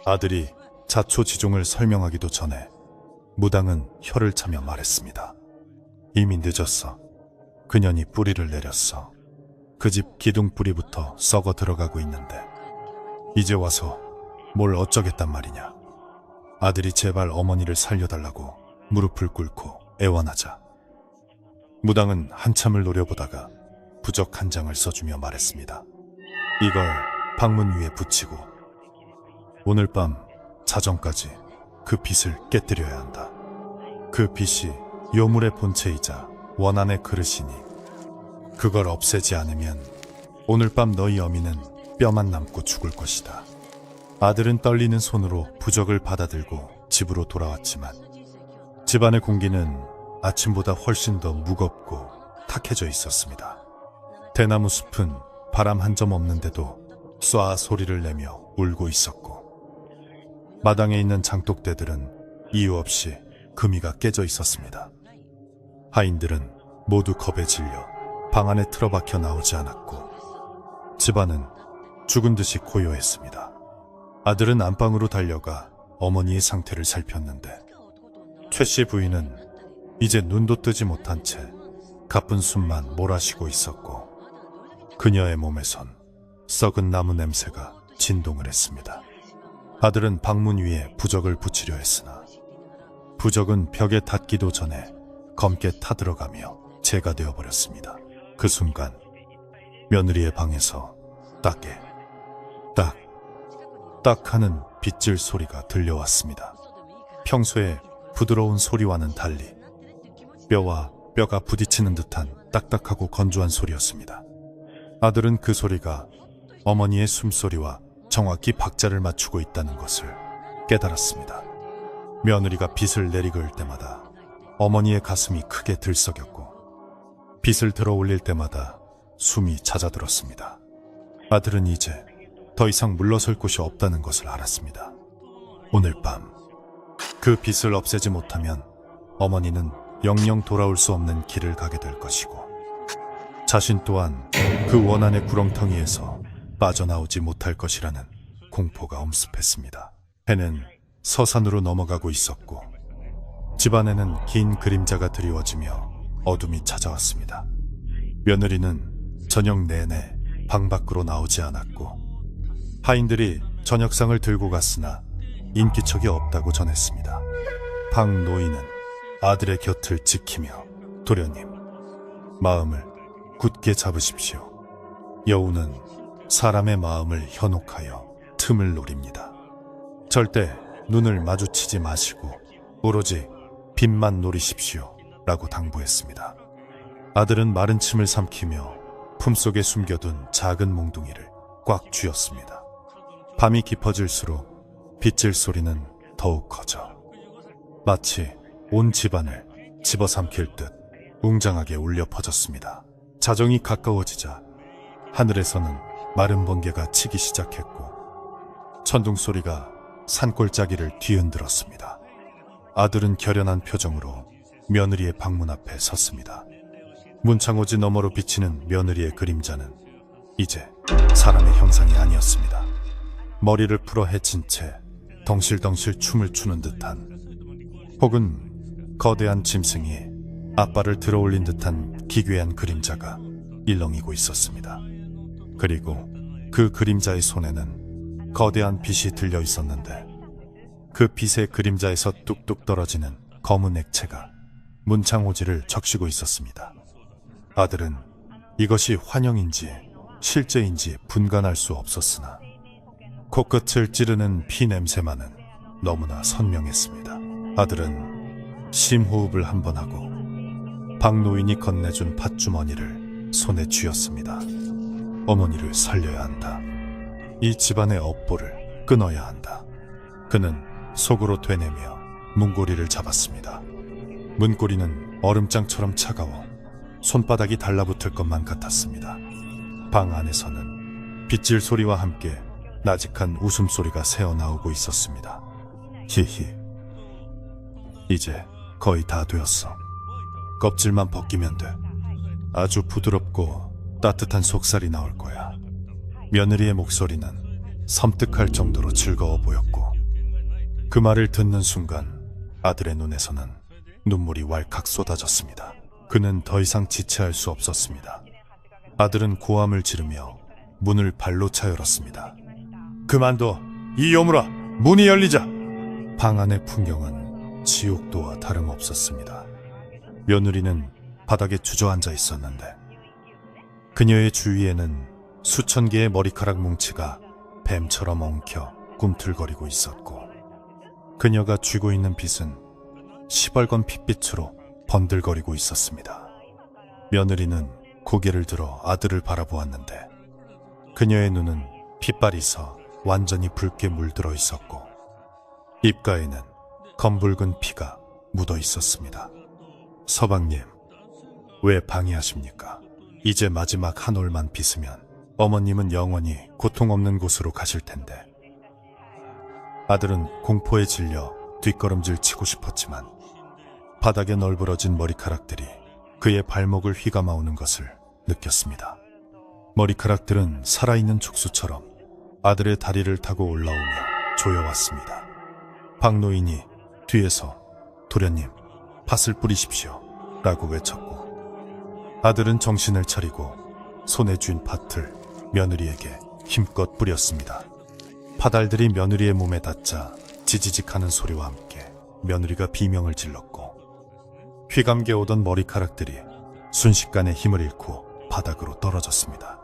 아들이 자초지종을 설명하기도 전에 무당은 혀를 차며 말했습니다. 이미 늦었어. 그년이 뿌리를 내렸어. 그 집 기둥뿌리부터 썩어 들어가고 있는데 이제 와서 뭘 어쩌겠단 말이냐. 아들이 제발 어머니를 살려달라고 무릎을 꿇고 애원하자 무당은 한참을 노려보다가 부적 한 장을 써주며 말했습니다. 이걸 방문 위에 붙이고 오늘 밤 자정까지 그 빗을 깨뜨려야 한다. 그 빗이 요물의 본체이자 원한의 그릇이니 그걸 없애지 않으면 오늘 밤 너희 어미는 뼈만 남고 죽을 것이다. 아들은 떨리는 손으로 부적을 받아들고 집으로 돌아왔지만 집안의 공기는 아침보다 훨씬 더 무겁고 탁해져 있었습니다. 대나무 숲은 바람 한 점 없는데도 쏴 소리를 내며 울고 있었고 마당에 있는 장독대들은 이유 없이 금이가 깨져 있었습니다. 하인들은 모두 겁에 질려 방 안에 틀어박혀 나오지 않았고 집안은 죽은 듯이 고요했습니다. 아들은 안방으로 달려가 어머니의 상태를 살폈는데 최씨 부인은 이제 눈도 뜨지 못한 채 가쁜 숨만 몰아쉬고 있었고 그녀의 몸에선 썩은 나무 냄새가 진동을 했습니다. 아들은 방문 위에 부적을 붙이려 했으나 부적은 벽에 닿기도 전에 검게 타들어가며 재가 되어버렸습니다. 그 순간 며느리의 방에서 딱 하는 빗질 소리가 들려왔습니다. 평소에 부드러운 소리와는 달리 뼈와 뼈가 부딪히는 듯한 딱딱하고 건조한 소리였습니다. 아들은 그 소리가 어머니의 숨소리와 정확히 박자를 맞추고 있다는 것을 깨달았습니다. 며느리가 빗을 내리그을 때마다 어머니의 가슴이 크게 들썩였고 빗을 들어 올릴 때마다 숨이 잦아들었습니다. 아들은 이제 더 이상 물러설 곳이 없다는 것을 알았습니다. 오늘 밤 그 빗을 없애지 못하면 어머니는 영영 돌아올 수 없는 길을 가게 될 것이고 자신 또한 그 원한의 구렁텅이에서 빠져나오지 못할 것이라는 공포가 엄습했습니다. 해는 서산으로 넘어가고 있었고 집안에는 긴 그림자가 드리워지며 어둠이 찾아왔습니다. 며느리는 저녁 내내 방 밖으로 나오지 않았고 하인들이 저녁상을 들고 갔으나 인기척이 없다고 전했습니다. 방 노인은 아들의 곁을 지키며 도련님, 마음을 굳게 잡으십시오. 여우는 사람의 마음을 현혹하여 틈을 노립니다. 절대 눈을 마주치지 마시고 오로지 빛만 노리십시오 라고 당부했습니다. 아들은 마른 침을 삼키며 품속에 숨겨둔 작은 몽둥이를 꽉 쥐었습니다. 밤이 깊어질수록 빗질 소리는 더욱 커져 마치 온 집안을 집어삼킬 듯 웅장하게 울려 퍼졌습니다. 자정이 가까워지자 하늘에서는 마른 번개가 치기 시작했고 천둥 소리가 산골짜기를 뒤흔들었습니다. 아들은 결연한 표정으로 며느리의 방문 앞에 섰습니다. 문창호지 너머로 비치는 며느리의 그림자는 이제 사람의 형상이 아니었습니다. 머리를 풀어 헤친 채 덩실덩실 춤을 추는 듯한 혹은 거대한 짐승이 앞발을 들어올린 듯한 기괴한 그림자가 일렁이고 있었습니다. 그리고 그 그림자의 손에는 거대한 빛이 들려 있었는데 그 빛의 그림자에서 뚝뚝 떨어지는 검은 액체가 문창호지를 적시고 있었습니다. 아들은 이것이 환영인지 실제인지 분간할 수 없었으나 코끝을 찌르는 피 냄새만은 너무나 선명했습니다. 아들은 심호흡을 한 번 하고 박노인이 건네준 팥주머니를 손에 쥐었습니다. 어머니를 살려야 한다. 이 집안의 업보를 끊어야 한다. 그는 속으로 되뇌며 문고리를 잡았습니다. 문고리는 얼음장처럼 차가워 손바닥이 달라붙을 것만 같았습니다. 방 안에서는 빗질 소리와 함께 나직한 웃음소리가 새어나오고 있었습니다. 히히, 이제 거의 다 되었어. 껍질만 벗기면 돼. 아주 부드럽고 따뜻한 속살이 나올 거야. 며느리의 목소리는 섬뜩할 정도로 즐거워 보였고 그 말을 듣는 순간 아들의 눈에서는 눈물이 왈칵 쏟아졌습니다. 그는 더 이상 지체할 수 없었습니다. 아들은 고함을 지르며 문을 발로 차 열었습니다. 그만둬! 이 여물아! 문이 열리자! 방 안의 풍경은 지옥도와 다름없었습니다. 며느리는 바닥에 주저앉아 있었는데 그녀의 주위에는 수천 개의 머리카락 뭉치가 뱀처럼 엉켜 꿈틀거리고 있었고 그녀가 쥐고 있는 빗은 시벌건 핏빛으로 번들거리고 있었습니다. 며느리는 고개를 들어 아들을 바라보았는데 그녀의 눈은 핏발이 서 완전히 붉게 물들어 있었고 입가에는 검붉은 피가 묻어 있었습니다. 서방님, 왜 방해하십니까? 이제 마지막 한 올만 빗으면 어머님은 영원히 고통 없는 곳으로 가실 텐데. 아들은 공포에 질려 뒷걸음질 치고 싶었지만 바닥에 널브러진 머리카락들이 그의 발목을 휘감아오는 것을 느꼈습니다. 머리카락들은 살아있는 촉수처럼 아들의 다리를 타고 올라오며 조여왔습니다. 박노인이 뒤에서 도련님, 팥을 뿌리십시오 라고 외쳤고 아들은 정신을 차리고 손에 쥔 팥을 며느리에게 힘껏 뿌렸습니다. 파달들이 며느리의 몸에 닿자 지지직하는 소리와 함께 며느리가 비명을 질렀고 휘감겨 오던 머리카락들이 순식간에 힘을 잃고 바닥으로 떨어졌습니다.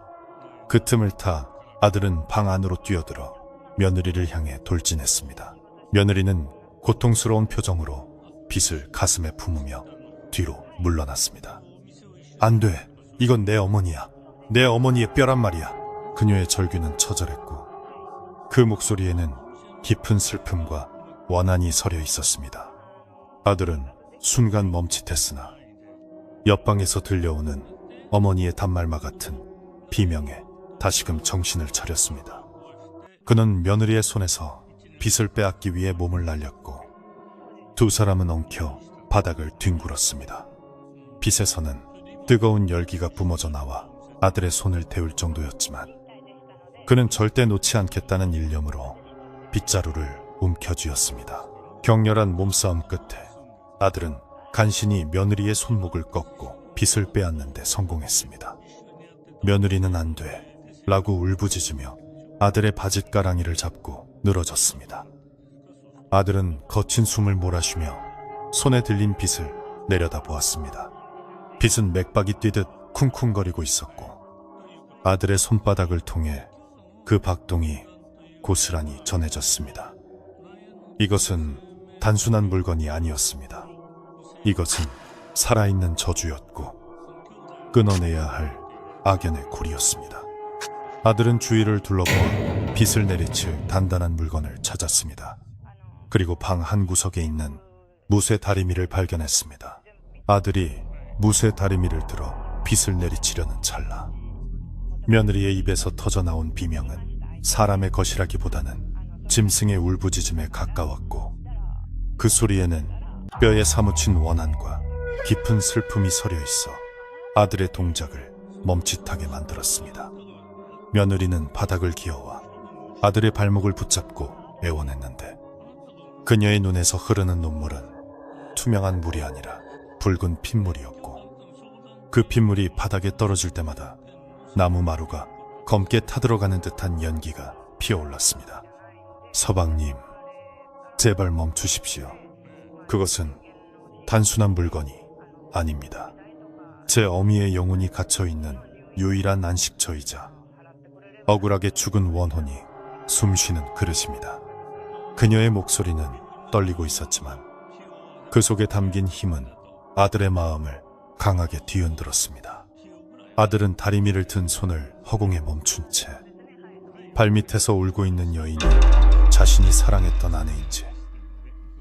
그 틈을 타 아들은 방 안으로 뛰어들어 며느리를 향해 돌진했습니다. 며느리는 고통스러운 표정으로 빗을 가슴에 품으며 뒤로 물러났습니다. 안 돼. 이건 내 어머니야. 내 어머니의 뼈란 말이야. 그녀의 절규는 처절했고 그 목소리에는 깊은 슬픔과 원한이 서려 있었습니다. 아들은 순간 멈칫했으나 옆방에서 들려오는 어머니의 단말마 같은 비명에 다시금 정신을 차렸습니다. 그는 며느리의 손에서 빗을 빼앗기 위해 몸을 날렸고 두 사람은 엉켜 바닥을 뒹굴었습니다. 빗에서는 뜨거운 열기가 뿜어져 나와 아들의 손을 데울 정도였지만 그는 절대 놓지 않겠다는 일념으로 빗자루를 움켜쥐었습니다. 격렬한 몸싸움 끝에 아들은 간신히 며느리의 손목을 꺾고 빗을 빼앗는 데 성공했습니다. 며느리는 안 돼 라고 울부짖으며 아들의 바짓가랑이를 잡고 늘어졌습니다. 아들은 거친 숨을 몰아쉬며 손에 들린 빗을 내려다보았습니다. 빗은 맥박이 뛰듯 쿵쿵거리고 있었고 아들의 손바닥을 통해 그 박동이 고스란히 전해졌습니다. 이것은 단순한 물건이 아니었습니다. 이것은 살아있는 저주였고 끊어내야 할 악연의 고리였습니다. 아들은 주위를 둘러보아 빗을 내리칠 단단한 물건을 찾았습니다. 그리고 방 한 구석에 있는 무쇠 다리미를 발견했습니다. 아들이 무쇠 다리미를 들어 빗을 내리치려는 찰나 며느리의 입에서 터져나온 비명은 사람의 것이라기보다는 짐승의 울부짖음에 가까웠고 그 소리에는 뼈에 사무친 원한과 깊은 슬픔이 서려 있어 아들의 동작을 멈칫하게 만들었습니다. 며느리는 바닥을 기어와 아들의 발목을 붙잡고 애원했는데 그녀의 눈에서 흐르는 눈물은 투명한 물이 아니라 붉은 핏물이었고 그 핏물이 바닥에 떨어질 때마다 나무 마루가 검게 타들어가는 듯한 연기가 피어올랐습니다. 서방님, 제발 멈추십시오. 그것은 단순한 물건이 아닙니다. 제 어미의 영혼이 갇혀있는 유일한 안식처이자 억울하게 죽은 원혼이 숨쉬는 그릇입니다. 그녀의 목소리는 떨리고 있었지만 그 속에 담긴 힘은 아들의 마음을 강하게 뒤흔들었습니다. 아들은 다리미를 든 손을 허공에 멈춘 채 발밑에서 울고 있는 여인이 자신이 사랑했던 아내인지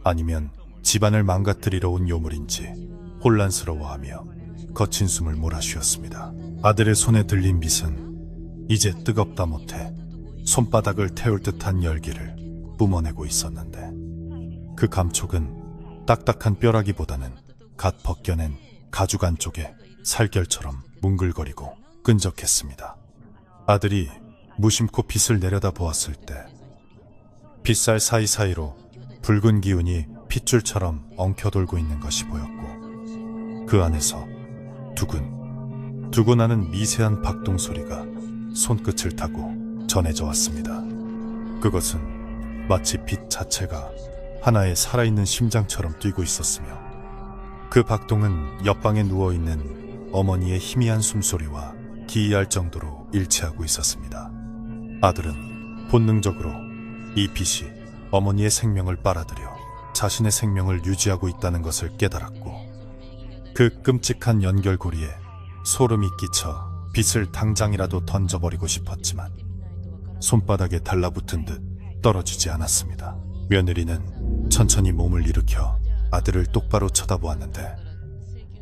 아니면 집안을 망가뜨리러 온 요물인지 혼란스러워하며 거친 숨을 몰아쉬었습니다. 아들의 손에 들린 빗은 이제 뜨겁다 못해 손바닥을 태울 듯한 열기를 뿜어내고 있었는데 그 감촉은 딱딱한 뼈라기보다는 갓 벗겨낸 가죽 안쪽에 살결처럼 뭉글거리고 끈적했습니다. 아들이 무심코 빗을 내려다 보았을 때 빗살 사이사이로 붉은 기운이 핏줄처럼 엉켜돌고 있는 것이 보였고 그 안에서 두근두근하는 미세한 박동 소리가 손끝을 타고 전해져 왔습니다. 그것은 마치 빗 자체가 하나의 살아있는 심장처럼 뛰고 있었으며 그 박동은 옆방에 누워있는 어머니의 희미한 숨소리와 기이할 정도로 일치하고 있었습니다. 아들은 본능적으로 이 빛이 어머니의 생명을 빨아들여 자신의 생명을 유지하고 있다는 것을 깨달았고 그 끔찍한 연결고리에 소름이 끼쳐 빛을 당장이라도 던져버리고 싶었지만 손바닥에 달라붙은 듯 떨어지지 않았습니다. 며느리는 천천히 몸을 일으켜 아들을 똑바로 쳐다보았는데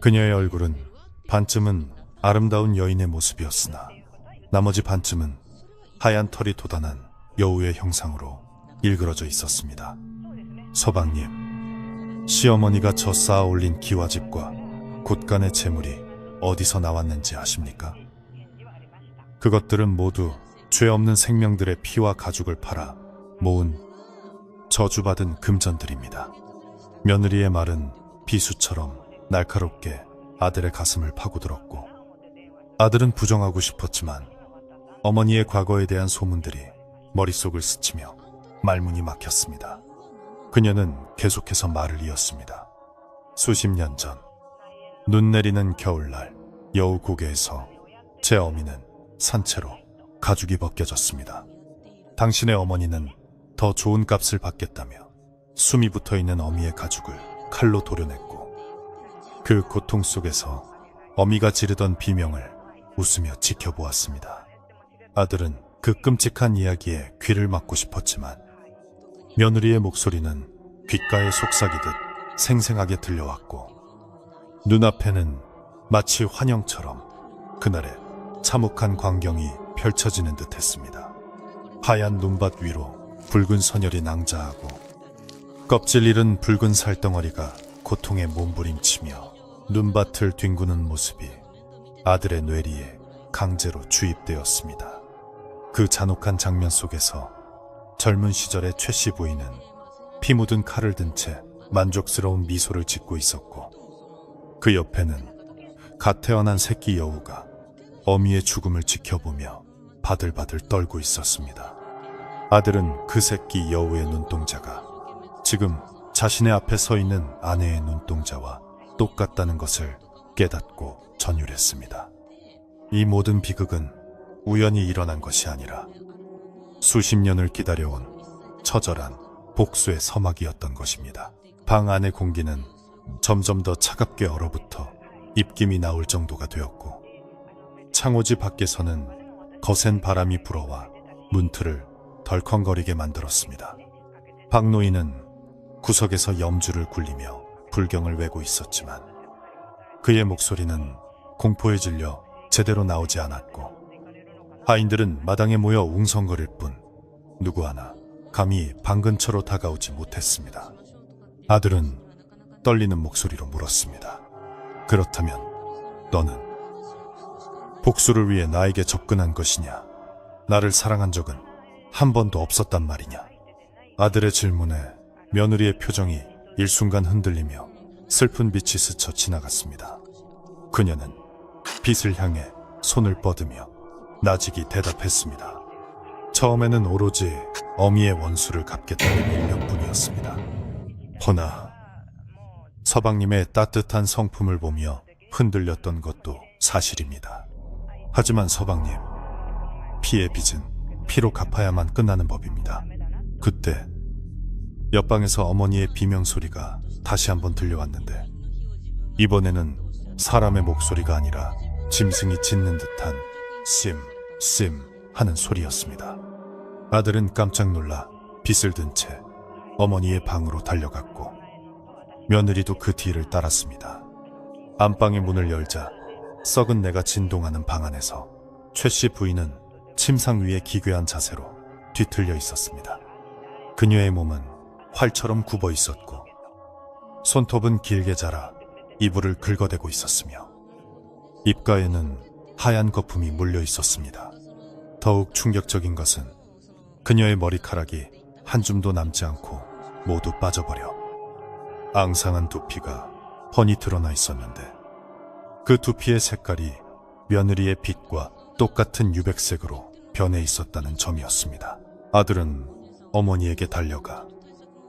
그녀의 얼굴은 반쯤은 아름다운 여인의 모습이었으나 나머지 반쯤은 하얀 털이 돋아난 여우의 형상으로 일그러져 있었습니다. 서방님, 시어머니가 저 쌓아 올린 기와집과 곳간의 재물이 어디서 나왔는지 아십니까? 그것들은 모두 죄 없는 생명들의 피와 가죽을 팔아 모은 저주받은 금전들입니다. 며느리의 말은 비수처럼 날카롭게 아들의 가슴을 파고들었고 아들은 부정하고 싶었지만 어머니의 과거에 대한 소문들이 머릿속을 스치며 말문이 막혔습니다. 그녀는 계속해서 말을 이었습니다. 수십 년 전, 눈 내리는 겨울날 여우 고개에서 제 어미는 산채로 가죽이 벗겨졌습니다. 당신의 어머니는 더 좋은 값을 받겠다며 숨이 붙어있는 어미의 가죽을 칼로 도려냈고, 그 고통 속에서 어미가 지르던 비명을 웃으며 지켜보았습니다. 아들은 그 끔찍한 이야기에 귀를 막고 싶었지만 며느리의 목소리는 귓가에 속삭이듯 생생하게 들려왔고, 눈앞에는 마치 환영처럼 그날의 참혹한 광경이 펼쳐지는 듯 했습니다. 하얀 눈밭 위로 붉은 선혈이 낭자하고 껍질 잃은 붉은 살덩어리가 고통에 몸부림치며 눈밭을 뒹구는 모습이 아들의 뇌리에 강제로 주입되었습니다. 그 잔혹한 장면 속에서 젊은 시절의 최 씨 부인은 피 묻은 칼을 든 채 만족스러운 미소를 짓고 있었고, 그 옆에는 갓 태어난 새끼 여우가 어미의 죽음을 지켜보며 바들바들 떨고 있었습니다. 아들은 그 새끼 여우의 눈동자가 지금 자신의 앞에 서 있는 아내의 눈동자와 똑같다는 것을 깨닫고 전율했습니다. 이 모든 비극은 우연히 일어난 것이 아니라 수십 년을 기다려온 처절한 복수의 서막이었던 것입니다. 방 안의 공기는 점점 더 차갑게 얼어붙어 입김이 나올 정도가 되었고, 창호지 밖에서는 거센 바람이 불어와 문틀을 덜컹거리게 만들었습니다. 박노인은 구석에서 염주를 굴리며 불경을 외고 있었지만 그의 목소리는 공포에 질려 제대로 나오지 않았고, 하인들은 마당에 모여 웅성거릴 뿐 누구 하나 감히 방 근처로 다가오지 못했습니다. 아들은 떨리는 목소리로 물었습니다. 그렇다면 너는 복수를 위해 나에게 접근한 것이냐? 나를 사랑한 적은 한 번도 없었단 말이냐? 아들의 질문에 며느리의 표정이 일순간 흔들리며 슬픈 빛이 스쳐 지나갔습니다. 그녀는 빛을 향해 손을 뻗으며 나직이 대답했습니다. 처음에는 오로지 어미의 원수를 갚겠다는 일념뿐이었습니다. 허나 서방님의 따뜻한 성품을 보며 흔들렸던 것도 사실입니다. 하지만 서방님, 피의 빚은 피로 갚아야만 끝나는 법입니다. 그때 옆방에서 어머니의 비명소리가 다시 한번 들려왔는데, 이번에는 사람의 목소리가 아니라 짐승이 짖는 듯한 씀 하는 소리였습니다. 아들은 깜짝 놀라 빗을 든 채 어머니의 방으로 달려갔고, 며느리도 그 뒤를 따랐습니다. 안방의 문을 열자 썩은 내가 진동하는 방 안에서 최 씨 부인은 침상 위에 기괴한 자세로 뒤틀려 있었습니다. 그녀의 몸은 활처럼 굽어 있었고 손톱은 길게 자라 이불을 긁어대고 있었으며 입가에는 하얀 거품이 물려 있었습니다. 더욱 충격적인 것은 그녀의 머리카락이 한 줌도 남지 않고 모두 빠져버려 앙상한 두피가 훤히 드러나 있었는데, 그 두피의 색깔이 며느리의 빛과 똑같은 유백색으로 변해 있었다는 점이었습니다. 아들은 어머니에게 달려가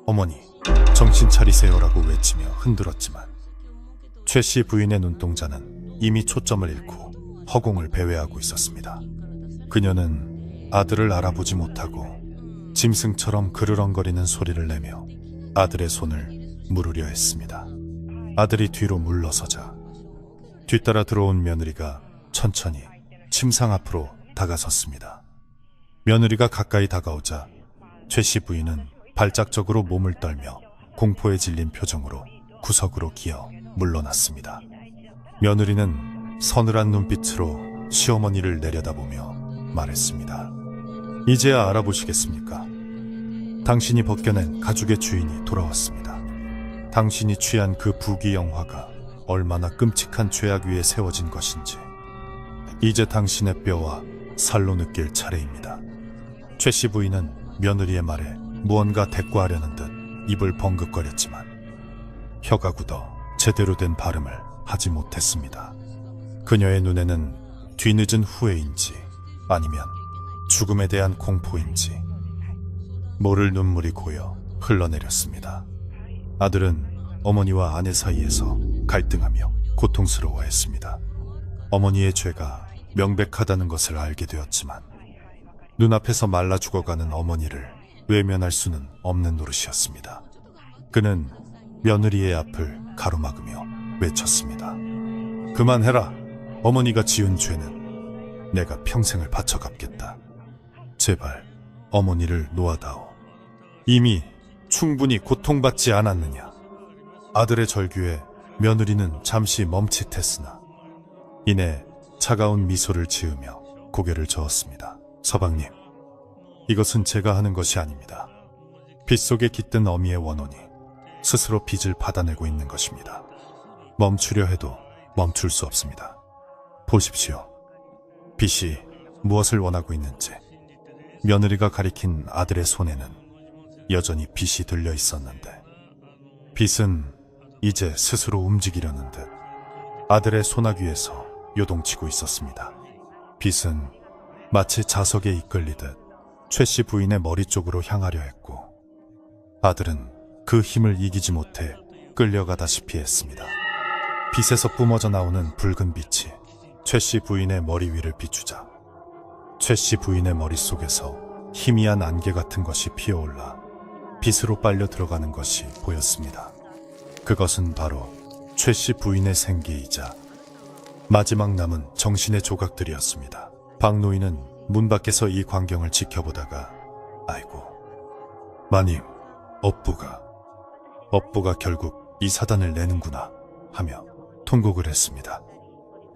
어머니, 정신 차리세요라고 외치며 흔들었지만 최 씨 부인의 눈동자는 이미 초점을 잃고 허공을 배회하고 있었습니다. 그녀는 아들을 알아보지 못하고 짐승처럼 그르렁거리는 소리를 내며 아들의 손을 물으려 했습니다. 아들이 뒤로 물러서자 뒤따라 들어온 며느리가 천천히 침상 앞으로 다가섰습니다. 며느리가 가까이 다가오자 최 씨 부인은 발작적으로 몸을 떨며 공포에 질린 표정으로 구석으로 기어 물러났습니다. 며느리는 서늘한 눈빛으로 시어머니를 내려다보며 말했습니다. 이제야 알아보시겠습니까? 당신이 벗겨낸 가죽의 주인이 돌아왔습니다. 당신이 취한 그 부귀영화가 얼마나 끔찍한 죄악 위에 세워진 것인지 이제 당신의 뼈와 살로 느낄 차례입니다. 최 씨 부인은 며느리의 말에 무언가 대꾸하려는 듯 입을 벙긋거렸지만 혀가 굳어 제대로 된 발음을 하지 못했습니다. 그녀의 눈에는 뒤늦은 후회인지 아니면 죽음에 대한 공포인지 모를 눈물이 고여 흘러내렸습니다. 아들은 어머니와 아내 사이에서 갈등하며 고통스러워했습니다. 어머니의 죄가 명백하다는 것을 알게 되었지만 눈앞에서 말라 죽어가는 어머니를 외면할 수는 없는 노릇이었습니다. 그는 며느리의 앞을 가로막으며 외쳤습니다. 그만해라. 어머니가 지은 죄는 내가 평생을 바쳐 갚겠다. 제발 어머니를 놓아다오. 이미 충분히 고통받지 않았느냐. 아들의 절규에 며느리는 잠시 멈칫했으나 이내 차가운 미소를 지으며 고개를 저었습니다. 서방님, 이것은 제가 하는 것이 아닙니다. 빗속에 깃든 어미의 원혼이 스스로 빚을 받아내고 있는 것입니다. 멈추려 해도 멈출 수 없습니다. 보십시오. 빚이 무엇을 원하고 있는지. 며느리가 가리킨 아들의 손에는 여전히 빚이 들려 있었는데 빚은 이제 스스로 움직이려는 듯 아들의 소나귀에서 요동치고 있었습니다. 빚은 마치 자석에 이끌리듯 최 씨 부인의 머리 쪽으로 향하려 했고 아들은 그 힘을 이기지 못해 끌려가다시피 했습니다. 빚에서 뿜어져 나오는 붉은 빛이 최 씨 부인의 머리 위를 비추자 최 씨 부인의 머릿속에서 희미한 안개 같은 것이 피어올라 빚으로 빨려 들어가는 것이 보였습니다. 그것은 바로 최 씨 부인의 생기이자 마지막 남은 정신의 조각들이었습니다. 박노인은 문 밖에서 이 광경을 지켜보다가 아이고, 마님, 업부가 결국 이 사단을 내는구나 하며 통곡을 했습니다.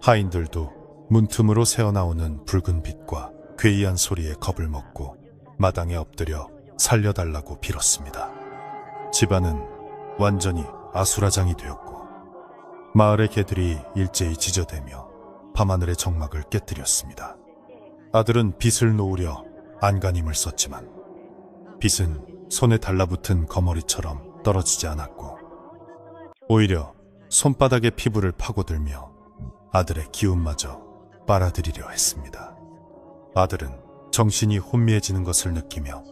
하인들도 문틈으로 새어나오는 붉은 빛과 괴이한 소리에 겁을 먹고 마당에 엎드려 살려달라고 빌었습니다. 집안은 완전히 아수라장이 되었고 마을의 개들이 일제히 짖어대며 밤하늘의 정막을 깨뜨렸습니다. 아들은 빗을 놓으려 안간힘을 썼지만 빗은 손에 달라붙은 거머리처럼 떨어지지 않았고 오히려 손바닥의 피부를 파고들며 아들의 기운마저 빨아들이려 했습니다. 아들은 정신이 혼미해지는 것을 느끼며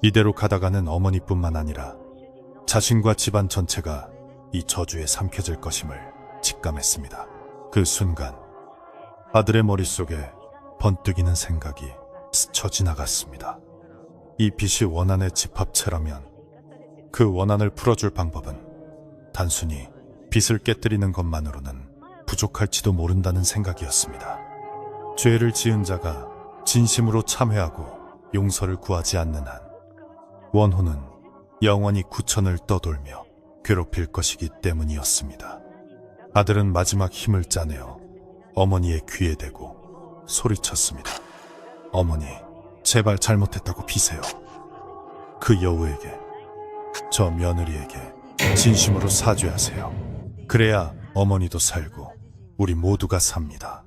이대로 가다가는 어머니뿐만 아니라 자신과 집안 전체가 이 저주에 삼켜질 것임을 직감했습니다. 그 순간 아들의 머릿속에 번뜩이는 생각이 스쳐 지나갔습니다. 이 빛이 원한의 집합체라면 그 원한을 풀어줄 방법은 단순히 빛을 깨뜨리는 것만으로는 부족할지도 모른다는 생각이었습니다. 죄를 지은 자가 진심으로 참회하고 용서를 구하지 않는 한 원혼은 영원히 구천을 떠돌며 괴롭힐 것이기 때문이었습니다. 아들은 마지막 힘을 짜내어 어머니의 귀에 대고 소리쳤습니다. 어머니, 제발 잘못했다고 비세요. 그 여우에게, 저 며느리에게 진심으로 사죄하세요. 그래야 어머니도 살고 우리 모두가 삽니다.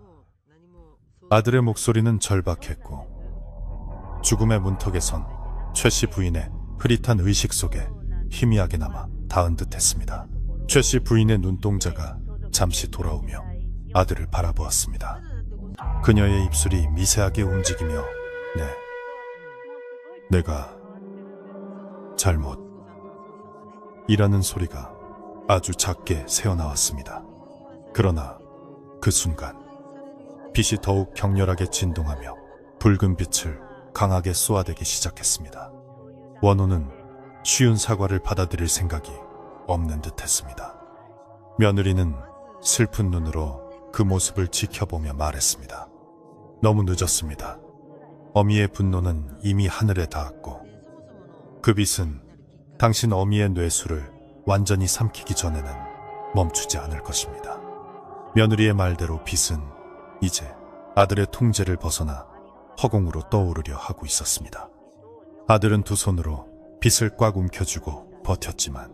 아들의 목소리는 절박했고 죽음의 문턱에선 최 씨 부인의 흐릿한 의식 속에 희미하게 남아 닿은 듯했습니다. 최 씨 부인의 눈동자가 잠시 돌아오며 아들을 바라보았습니다. 그녀의 입술이 미세하게 움직이며 내가 잘못 이라는 소리가 아주 작게 새어나왔습니다. 그러나 그 순간 빛이 더욱 격렬하게 진동하며 붉은 빛을 강하게 쏘아대기 시작했습니다. 원호는 쉬운 사과를 받아들일 생각이 없는 듯했습니다. 며느리는 슬픈 눈으로 그 모습을 지켜보며 말했습니다. 너무 늦었습니다. 어미의 분노는 이미 하늘에 닿았고 그 빛은 당신 어미의 뇌수를 완전히 삼키기 전에는 멈추지 않을 것입니다. 며느리의 말대로 빛은 이제 아들의 통제를 벗어나 허공으로 떠오르려 하고 있었습니다. 아들은 두 손으로 빛을 꽉 움켜쥐고 버텼지만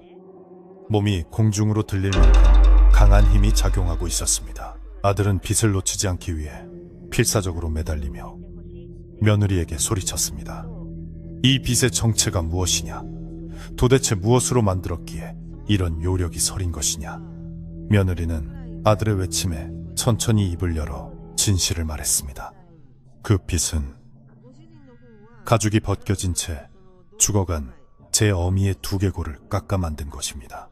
몸이 공중으로 들릴 만큼 강한 힘이 작용하고 있었습니다. 아들은 빛을 놓치지 않기 위해 필사적으로 매달리며 며느리에게 소리쳤습니다. 이 빛의 정체가 무엇이냐? 도대체 무엇으로 만들었기에 이런 요력이 서린 것이냐? 며느리는 아들의 외침에 천천히 입을 열어 진실을 말했습니다. 그 빛은 가죽이 벗겨진 채 죽어간 제 어미의 두개골을 깎아 만든 것입니다.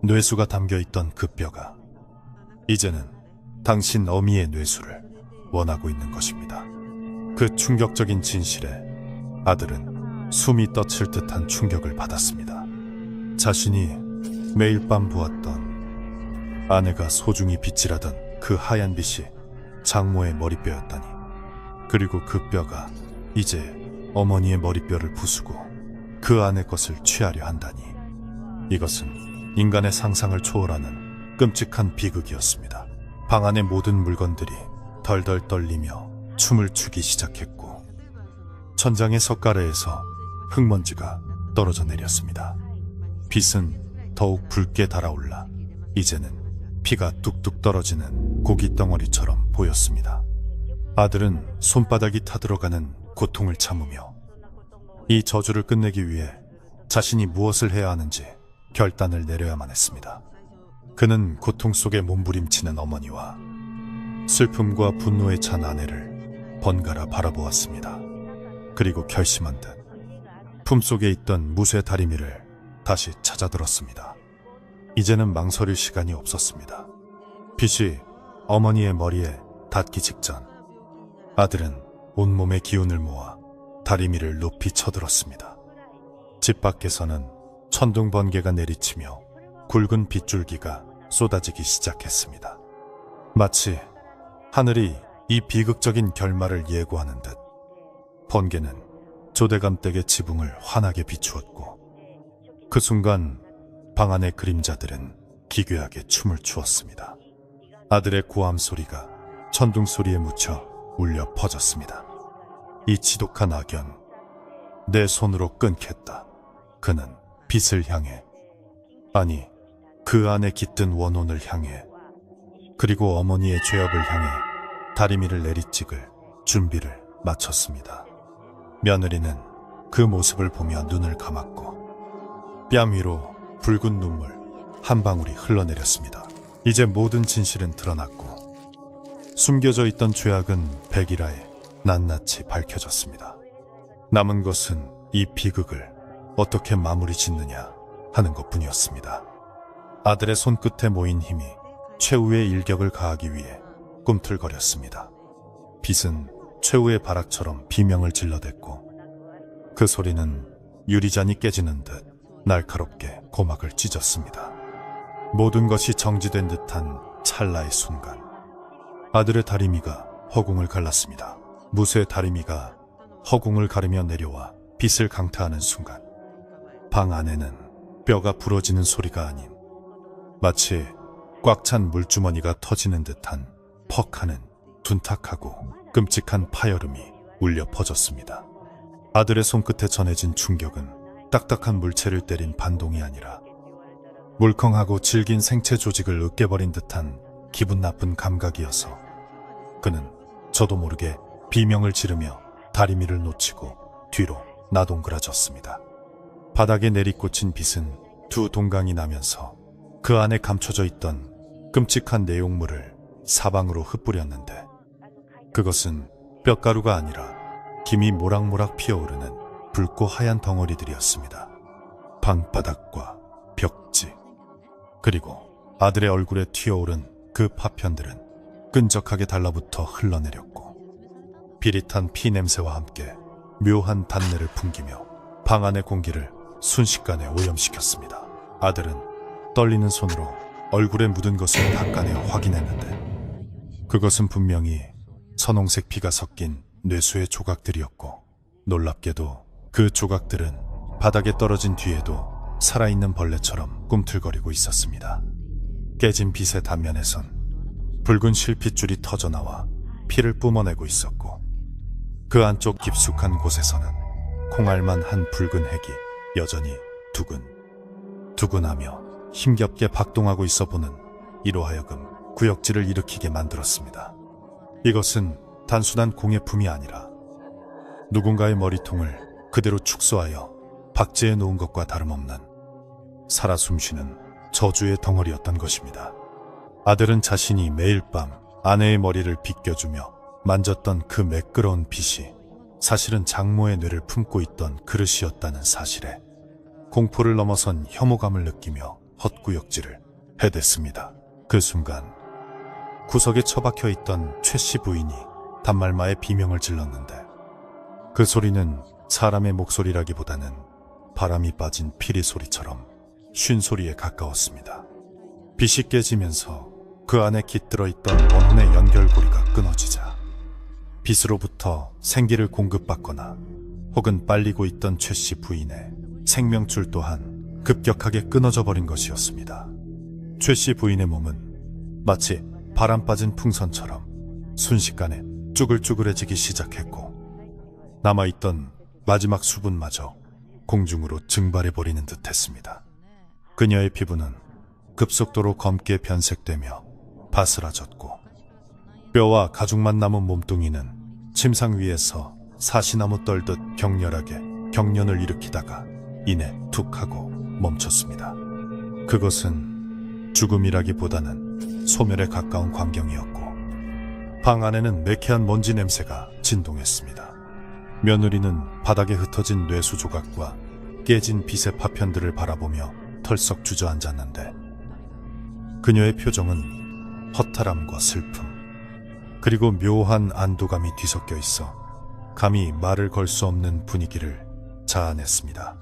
뇌수가 담겨있던 그 뼈가 이제는 당신 어미의 뇌수를 원하고 있는 것입니다. 그 충격적인 진실에 아들은 숨이 떠칠 듯한 충격을 받았습니다. 자신이 매일 밤 보았던 아내가 소중히 빗질하던 그 하얀 빛이 장모의 머리뼈였다니, 그리고 그 뼈가 이제 어머니의 머리뼈를 부수고 그 아내 것을 취하려 한다니, 이것은 인간의 상상을 초월하는 끔찍한 비극이었습니다. 방 안의 모든 물건들이 덜덜 떨리며 춤을 추기 시작했고, 천장의 석가래에서 흙먼지가 떨어져 내렸습니다. 빛은 더욱 붉게 달아올라 이제는 피가 뚝뚝 떨어지는 고기 덩어리처럼 보였습니다. 아들은 손바닥이 타들어가는 고통을 참으며 이 저주를 끝내기 위해 자신이 무엇을 해야 하는지 결단을 내려야만 했습니다. 그는 고통 속에 몸부림치는 어머니와 슬픔과 분노에 찬 아내를 번갈아 바라보았습니다. 그리고 결심한 듯 품속에 있던 무쇠 다리미를 다시 찾아들었습니다. 이제는 망설일 시간이 없었습니다. 빛이 어머니의 머리에 닿기 직전 아들은 온몸의 기운을 모아 다리미를 높이 쳐들었습니다. 집 밖에서는 천둥 번개가 내리치며 굵은 빗줄기가 쏟아지기 시작했습니다. 마치 하늘이 이 비극적인 결말을 예고하는 듯 번개는 조대감댁의 지붕을 환하게 비추었고, 그 순간 방 안의 그림자들은 기괴하게 춤을 추었습니다. 아들의 고함 소리가 천둥 소리에 묻혀 울려 퍼졌습니다. 이 지독한 악연, 내 손으로 끊겠다. 그는 빛을 향해, 아니 그 안에 깃든 원혼을 향해, 그리고 어머니의 죄업을 향해 다리미를 내리찍을 준비를 마쳤습니다. 며느리는 그 모습을 보며 눈을 감았고 뺨 위로 붉은 눈물 한 방울이 흘러내렸습니다. 이제 모든 진실은 드러났고 숨겨져 있던 죄악은 백일하에 낱낱이 밝혀졌습니다. 남은 것은 이 비극을 어떻게 마무리 짓느냐 하는 것뿐이었습니다. 아들의 손끝에 모인 힘이 최후의 일격을 가하기 위해 꿈틀거렸습니다. 빛은 최후의 발악처럼 비명을 질러댔고 그 소리는 유리잔이 깨지는 듯 날카롭게 고막을 찢었습니다. 모든 것이 정지된 듯한 찰나의 순간 아들의 다리미가 허공을 갈랐습니다. 무쇠 다리미가 허공을 가르며 내려와 빛을 강타하는 순간 방 안에는 뼈가 부러지는 소리가 아닌 마치 꽉 찬 물주머니가 터지는 듯한 퍽하는 둔탁하고 끔찍한 파열음이 울려 퍼졌습니다. 아들의 손끝에 전해진 충격은 딱딱한 물체를 때린 반동이 아니라 물컹하고 질긴 생체 조직을 으깨버린 듯한 기분 나쁜 감각이어서 그는 저도 모르게 비명을 지르며 다리미를 놓치고 뒤로 나동그라졌습니다. 바닥에 내리꽂힌 빛은 두 동강이 나면서 그 안에 감춰져 있던 끔찍한 내용물을 사방으로 흩뿌렸는데 그것은 뼈가루가 아니라 김이 모락모락 피어오르는 붉고 하얀 덩어리들이었습니다. 방바닥과 벽지, 그리고 아들의 얼굴에 튀어오른 그 파편들은 끈적하게 달라붙어 흘러내렸고 비릿한 피 냄새와 함께 묘한 단내를 풍기며 방 안의 공기를 순식간에 오염시켰습니다. 아들은 떨리는 손으로 얼굴에 묻은 것을 닦아내어 확인했는데 그것은 분명히 선홍색 피가 섞인 뇌수의 조각들이었고 놀랍게도 그 조각들은 바닥에 떨어진 뒤에도 살아있는 벌레처럼 꿈틀거리고 있었습니다. 깨진 빛의 단면에선 붉은 실핏줄이 터져나와 피를 뿜어내고 있었고 그 안쪽 깊숙한 곳에서는 콩알만 한 붉은 핵이 여전히 두근두근하며 힘겹게 박동하고 있어 보는 이로 하여금 구역질을 일으키게 만들었습니다. 이것은 단순한 공예품이 아니라 누군가의 머리통을 그대로 축소하여 박제해 놓은 것과 다름없는 살아 숨쉬는 저주의 덩어리였던 것입니다. 아들은 자신이 매일 밤 아내의 머리를 빗겨주며 만졌던 그 매끄러운 빛이 사실은 장모의 뇌를 품고 있던 그릇이었다는 사실에 공포를 넘어선 혐오감을 느끼며 헛구역질을 해댔습니다. 그 순간 구석에 처박혀 있던 최 씨 부인이 단말마에 비명을 질렀는데 그 소리는 사람의 목소리라기보다는 바람이 빠진 피리 소리처럼 쉰 소리에 가까웠습니다. 빛이 깨지면서 그 안에 깃들어 있던 원혼의 연결고리가 끊어지자 빛으로부터 생기를 공급받거나 혹은 빨리고 있던 최 씨 부인의 생명줄 또한 급격하게 끊어져 버린 것이었습니다. 최 씨 부인의 몸은 마치 바람 빠진 풍선처럼 순식간에 쭈글쭈글해지기 시작했고 남아있던 마지막 수분마저 공중으로 증발해버리는 듯했습니다. 그녀의 피부는 급속도로 검게 변색되며 바스라졌고 뼈와 가죽만 남은 몸뚱이는 침상 위에서 사시나무 떨듯 격렬하게 경련을 일으키다가 이내 툭 하고 멈췄습니다. 그것은 죽음이라기보다는 소멸에 가까운 광경이었고 방 안에는 매캐한 먼지 냄새가 진동했습니다. 며느리는 바닥에 흩어진 뇌수 조각과 깨진 빛의 파편들을 바라보며 털썩 주저앉았는데 그녀의 표정은 허탈함과 슬픔 그리고 묘한 안도감이 뒤섞여 있어 감히 말을 걸 수 없는 분위기를 자아냈습니다.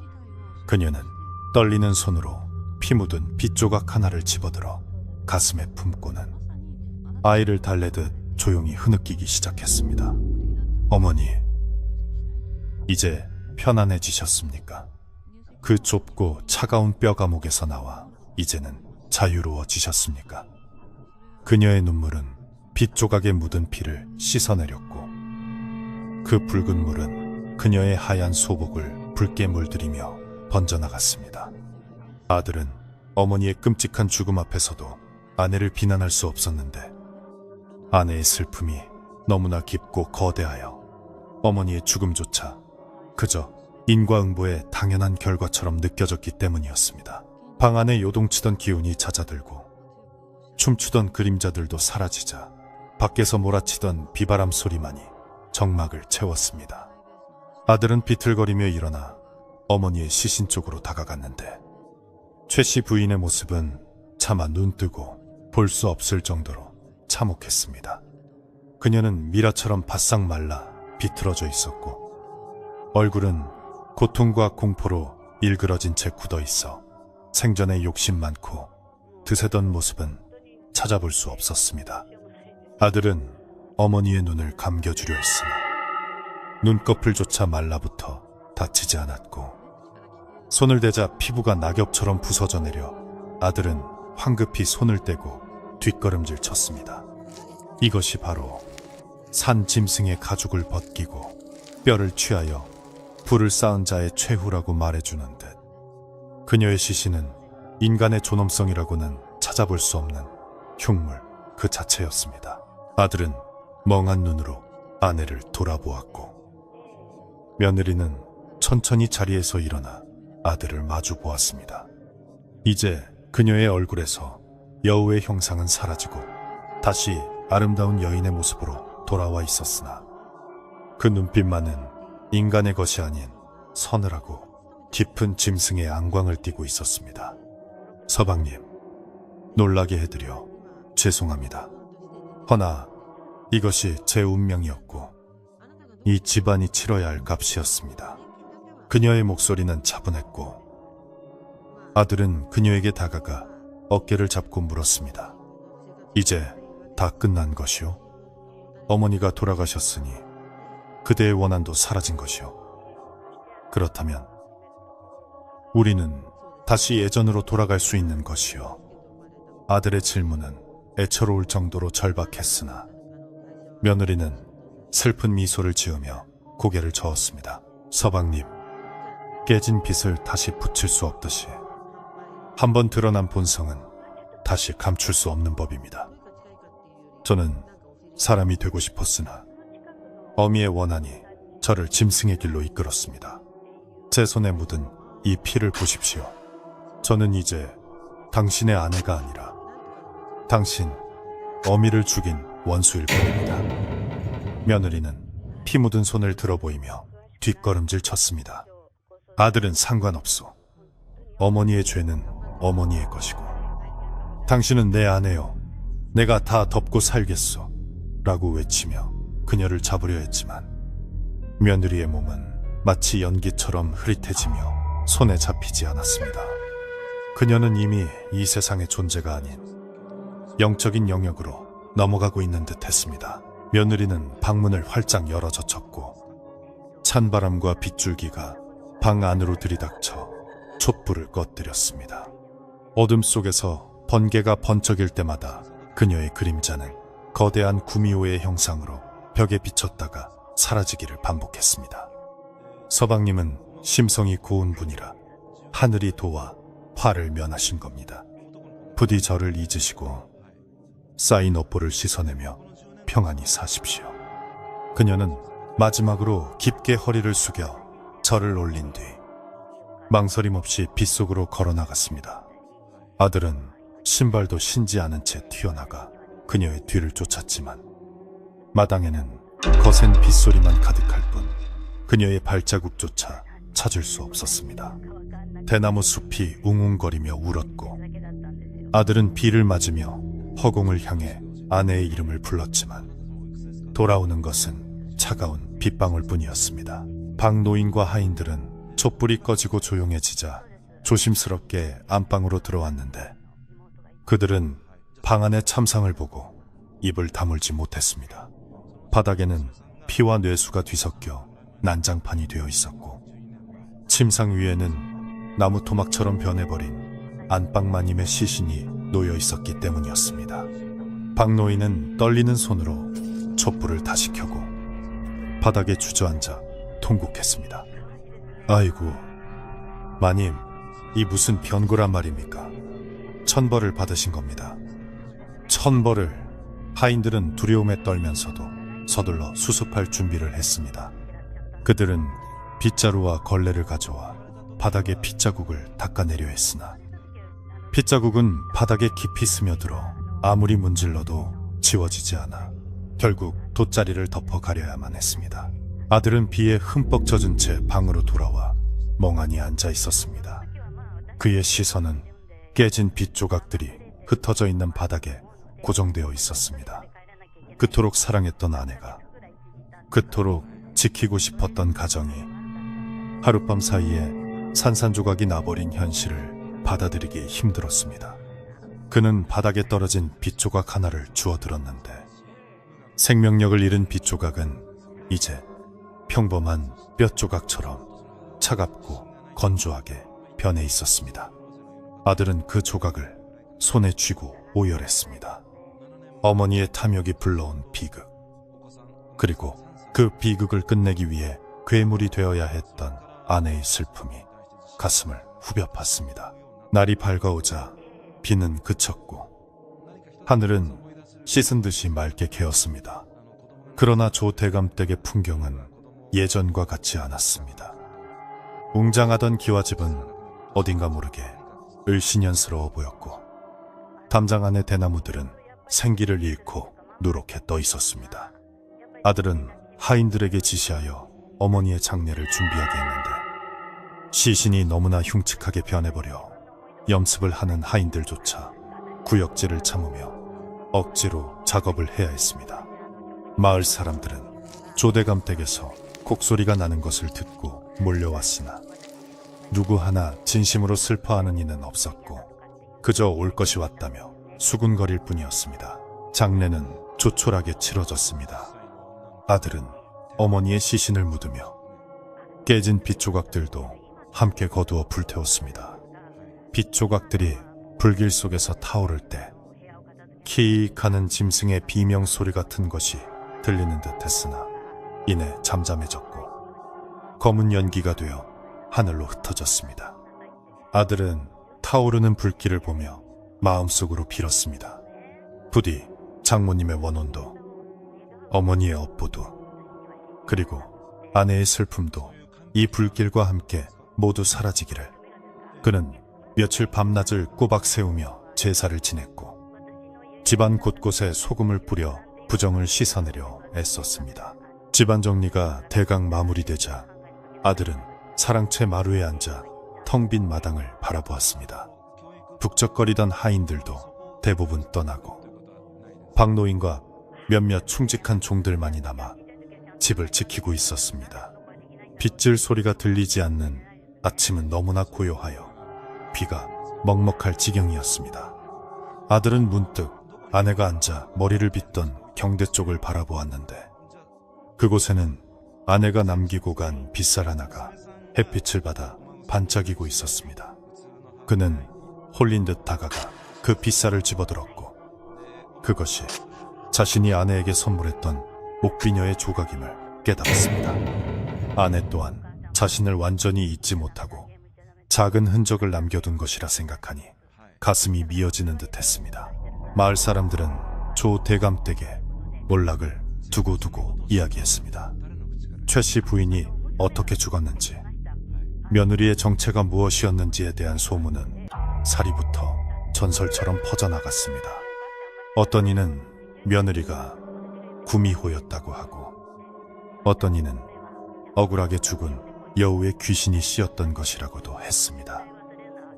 그녀는 떨리는 손으로 피 묻은 빗조각 하나를 집어들어 가슴에 품고는 아이를 달래듯 조용히 흐느끼기 시작했습니다. 어머니, 이제 편안해지셨습니까? 그 좁고 차가운 뼈 감옥에서 나와 이제는 자유로워지셨습니까? 그녀의 눈물은 빗조각에 묻은 피를 씻어내렸고 그 붉은 물은 그녀의 하얀 소복을 붉게 물들이며 번져나갔습니다. 아들은 어머니의 끔찍한 죽음 앞에서도 아내를 비난할 수 없었는데 아내의 슬픔이 너무나 깊고 거대하여 어머니의 죽음조차 그저 인과응보의 당연한 결과처럼 느껴졌기 때문이었습니다. 방 안에 요동치던 기운이 잦아들고 춤추던 그림자들도 사라지자 밖에서 몰아치던 비바람 소리만이 정막을 채웠습니다. 아들은 비틀거리며 일어나 어머니의 시신 쪽으로 다가갔는데 최 씨 부인의 모습은 차마 눈뜨고 볼 수 없을 정도로 참혹했습니다. 그녀는 미라처럼 바싹 말라 비틀어져 있었고 얼굴은 고통과 공포로 일그러진 채 굳어 있어 생전에 욕심 많고 드세던 모습은 찾아볼 수 없었습니다. 아들은 어머니의 눈을 감겨주려 했으나 눈꺼풀조차 말라붙어 닫히지 않았고 손을 대자 피부가 낙엽처럼 부서져 내려 아들은 황급히 손을 떼고 뒷걸음질 쳤습니다. 이것이 바로 산 짐승의 가죽을 벗기고 뼈를 취하여 불을 쌓은 자의 최후라고 말해주는 듯 그녀의 시신은 인간의 존엄성이라고는 찾아볼 수 없는 흉물 그 자체였습니다. 아들은 멍한 눈으로 아내를 돌아보았고 며느리는 천천히 자리에서 일어나 아들을 마주 보았습니다. 이제 그녀의 얼굴에서 여우의 형상은 사라지고 다시 아름다운 여인의 모습으로 돌아와 있었으나 그 눈빛만은 인간의 것이 아닌 서늘하고 깊은 짐승의 안광을 띠고 있었습니다. 서방님, 놀라게 해드려 죄송합니다. 허나 이것이 제 운명이었고 이 집안이 치러야 할 값이었습니다. 그녀의 목소리는 차분했고 아들은 그녀에게 다가가 어깨를 잡고 물었습니다. 이제 다 끝난 것이오? 어머니가 돌아가셨으니 그대의 원한도 사라진 것이오. 그렇다면 우리는 다시 예전으로 돌아갈 수 있는 것이오. 아들의 질문은 애처로울 정도로 절박했으나 며느리는 슬픈 미소를 지으며 고개를 저었습니다. 서방님, 깨진 빛을 다시 붙일 수 없듯이 한번 드러난 본성은 다시 감출 수 없는 법입니다. 저는 사람이 되고 싶었으나 어미의 원한이 저를 짐승의 길로 이끌었습니다. 제 손에 묻은 이 피를 보십시오. 저는 이제 당신의 아내가 아니라 당신 어미를 죽인 원수일 뿐입니다. 며느리는 피 묻은 손을 들어보이며 뒷걸음질 쳤습니다. 아들은 상관없소. 어머니의 죄는 어머니의 것이고 당신은 내 아내요, 내가 다 덮고 살겠소 라고 외치며 그녀를 잡으려 했지만 며느리의 몸은 마치 연기처럼 흐릿해지며 손에 잡히지 않았습니다. 그녀는 이미 이 세상의 존재가 아닌 영적인 영역으로 넘어가고 있는 듯 했습니다. 며느리는 방문을 활짝 열어젖혔고 찬바람과 빗줄기가 방 안으로 들이닥쳐 촛불을 꺼뜨렸습니다. 어둠 속에서 번개가 번쩍일 때마다 그녀의 그림자는 거대한 구미호의 형상으로 벽에 비쳤다가 사라지기를 반복했습니다. 서방님은 심성이 고운 분이라 하늘이 도와 화를 면하신 겁니다. 부디 저를 잊으시고 쌓인 업보를 씻어내며 평안히 사십시오. 그녀는 마지막으로 깊게 허리를 숙여 절을 올린 뒤 망설임 없이 빗속으로 걸어나갔습니다. 아들은 신발도 신지 않은 채 튀어나가 그녀의 뒤를 쫓았지만 마당에는 거센 빗소리만 가득할 뿐 그녀의 발자국조차 찾을 수 없었습니다. 대나무 숲이 웅웅거리며 울었고 아들은 비를 맞으며 허공을 향해 아내의 이름을 불렀지만 돌아오는 것은 차가운 빗방울 뿐이었습니다. 방 노인과 하인들은 촛불이 꺼지고 조용해지자 조심스럽게 안방으로 들어왔는데 그들은 방 안의 참상을 보고 입을 다물지 못했습니다. 바닥에는 피와 뇌수가 뒤섞여 난장판이 되어 있었고 침상 위에는 나무 토막처럼 변해버린 안방마님의 시신이 놓여 있었기 때문이었습니다. 박노인은 떨리는 손으로 촛불을 다시 켜고 바닥에 주저앉아 통곡했습니다. 아이고, 마님, 이 무슨 변고란 말입니까? 천벌을 받으신 겁니다. 천벌을. 하인들은 두려움에 떨면서도 서둘러 수습할 준비를 했습니다. 그들은 빗자루와 걸레를 가져와 바닥에 핏자국을 닦아내려 했으나 핏자국은 바닥에 깊이 스며들어 아무리 문질러도 지워지지 않아 결국 돗자리를 덮어 가려야만 했습니다. 아들은 비에 흠뻑 젖은 채 방으로 돌아와 멍하니 앉아 있었습니다. 그의 시선은 깨진 빗 조각들이 흩어져 있는 바닥에 고정되어 있었습니다. 그토록 사랑했던 아내가, 그토록 지키고 싶었던 가정이 하룻밤 사이에 산산조각이 나버린 현실을 받아들이기 힘들었습니다. 그는 바닥에 떨어진 빗조각 하나를 주워들었는데 생명력을 잃은 빗조각은 이제 평범한 뼈조각처럼 차갑고 건조하게 변해 있었습니다. 아들은 그 조각을 손에 쥐고 오열했습니다. 어머니의 탐욕이 불러온 비극, 그리고 그 비극을 끝내기 위해 괴물이 되어야 했던 아내의 슬픔이 가슴을 후벼 팠습니다. 날이 밝아오자 비는 그쳤고 하늘은 씻은 듯이 맑게 개었습니다. 그러나 조대감댁의 풍경은 예전과 같지 않았습니다. 웅장하던 기와집은 어딘가 모르게 을씨년스러워 보였고 담장 안의 대나무들은 생기를 잃고 누렇게 떠 있었습니다. 아들은 하인들에게 지시하여 어머니의 장례를 준비하게 했는데 시신이 너무나 흉측하게 변해버려 염습을 하는 하인들조차 구역질을 참으며 억지로 작업을 해야 했습니다. 마을 사람들은 조대감 댁에서 곡소리가 나는 것을 듣고 몰려왔으나 누구 하나 진심으로 슬퍼하는 이는 없었고 그저 올 것이 왔다며 수군거릴 뿐이었습니다. 장례는 조촐하게 치러졌습니다. 아들은 어머니의 시신을 묻으며 깨진 빗조각들도 함께 거두어 불태웠습니다. 빗조각들이 불길 속에서 타오를 때 키익 하는 짐승의 비명 소리 같은 것이 들리는 듯 했으나 이내 잠잠해졌고 검은 연기가 되어 하늘로 흩어졌습니다. 아들은 타오르는 불길을 보며 마음속으로 빌었습니다. 부디 장모님의 원혼도 어머니의 업보도 그리고 아내의 슬픔도 이 불길과 함께 모두 사라지기를. 그는 며칠 밤낮을 꼬박 세우며 제사를 지냈고 집안 곳곳에 소금을 뿌려 부정을 씻어내려 애썼습니다. 집안 정리가 대강 마무리되자 아들은 사랑채 마루에 앉아 텅 빈 마당을 바라보았습니다. 북적거리던 하인들도 대부분 떠나고 박노인과 몇몇 충직한 종들만이 남아 집을 지키고 있었습니다. 빗질 소리가 들리지 않는 아침은 너무나 고요하여 귀가 먹먹할 지경이었습니다. 아들은 문득 아내가 앉아 머리를 빗던 경대 쪽을 바라보았는데 그곳에는 아내가 남기고 간 빗살 하나가 햇빛을 받아 반짝이고 있었습니다. 그는 홀린 듯 다가가 그 빗살을 집어들었고 그것이 자신이 아내에게 선물했던 옥비녀의 조각임을 깨달았습니다. 아내 또한 자신을 완전히 잊지 못하고 작은 흔적을 남겨둔 것이라 생각하니 가슴이 미어지는 듯 했습니다. 마을 사람들은 조 대감댁에 몰락을 두고두고 이야기했습니다. 최 씨 부인이 어떻게 죽었는지, 며느리의 정체가 무엇이었는지에 대한 소문은 사리부터 전설처럼 퍼져나갔습니다. 어떤 이는 며느리가 구미호였다고 하고 어떤 이는 억울하게 죽은 여우의 귀신이 씌었던 것이라고도 했습니다.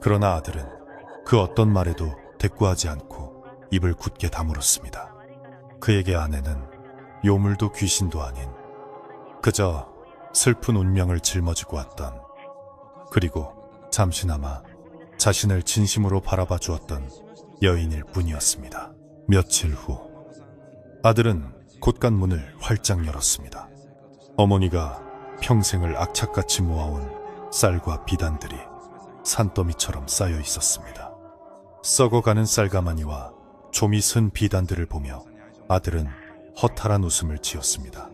그러나 아들은 그 어떤 말에도 대꾸하지 않고 입을 굳게 다물었습니다. 그에게 아내는 요물도 귀신도 아닌 그저 슬픈 운명을 짊어지고 왔던, 그리고 잠시나마 자신을 진심으로 바라봐 주었던 여인일 뿐이었습니다. 며칠 후 아들은 곳간문을 활짝 열었습니다. 어머니가 평생을 악착같이 모아온 쌀과 비단들이 산더미처럼 쌓여 있었습니다. 썩어가는 쌀가마니와 좀이 쓴 비단들을 보며 아들은 허탈한 웃음을 지었습니다.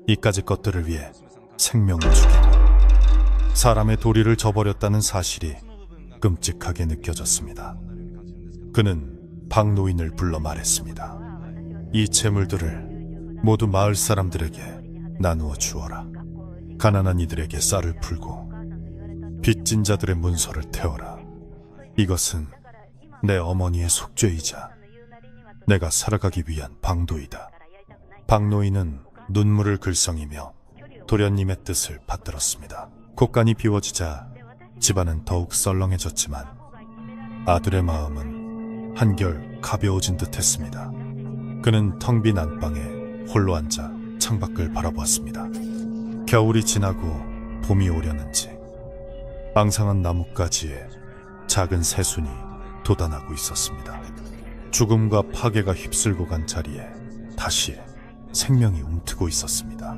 이까짓 것들을 위해 생명을 죽이고 사람의 도리를 저버렸다는 사실이 끔찍하게 느껴졌습니다. 그는 박노인을 불러 말했습니다. 이 재물들을 모두 마을 사람들에게 나누어 주어라. 가난한 이들에게 쌀을 풀고 빚진 자들의 문서를 태워라. 이것은 내 어머니의 속죄이자 내가 살아가기 위한 방도이다. 박노인은 눈물을 글썽이며 도련님의 뜻을 받들었습니다. 곳간이 비워지자 집안은 더욱 썰렁해졌지만 아들의 마음은 한결 가벼워진 듯했습니다. 그는 텅 빈 안방에 홀로 앉아 창밖을 바라보았습니다. 겨울이 지나고 봄이 오려는지 앙상한 나뭇가지에 작은 새순이 돋아나고 있었습니다. 죽음과 파괴가 휩쓸고 간 자리에 다시 생명이 움트고 있었습니다.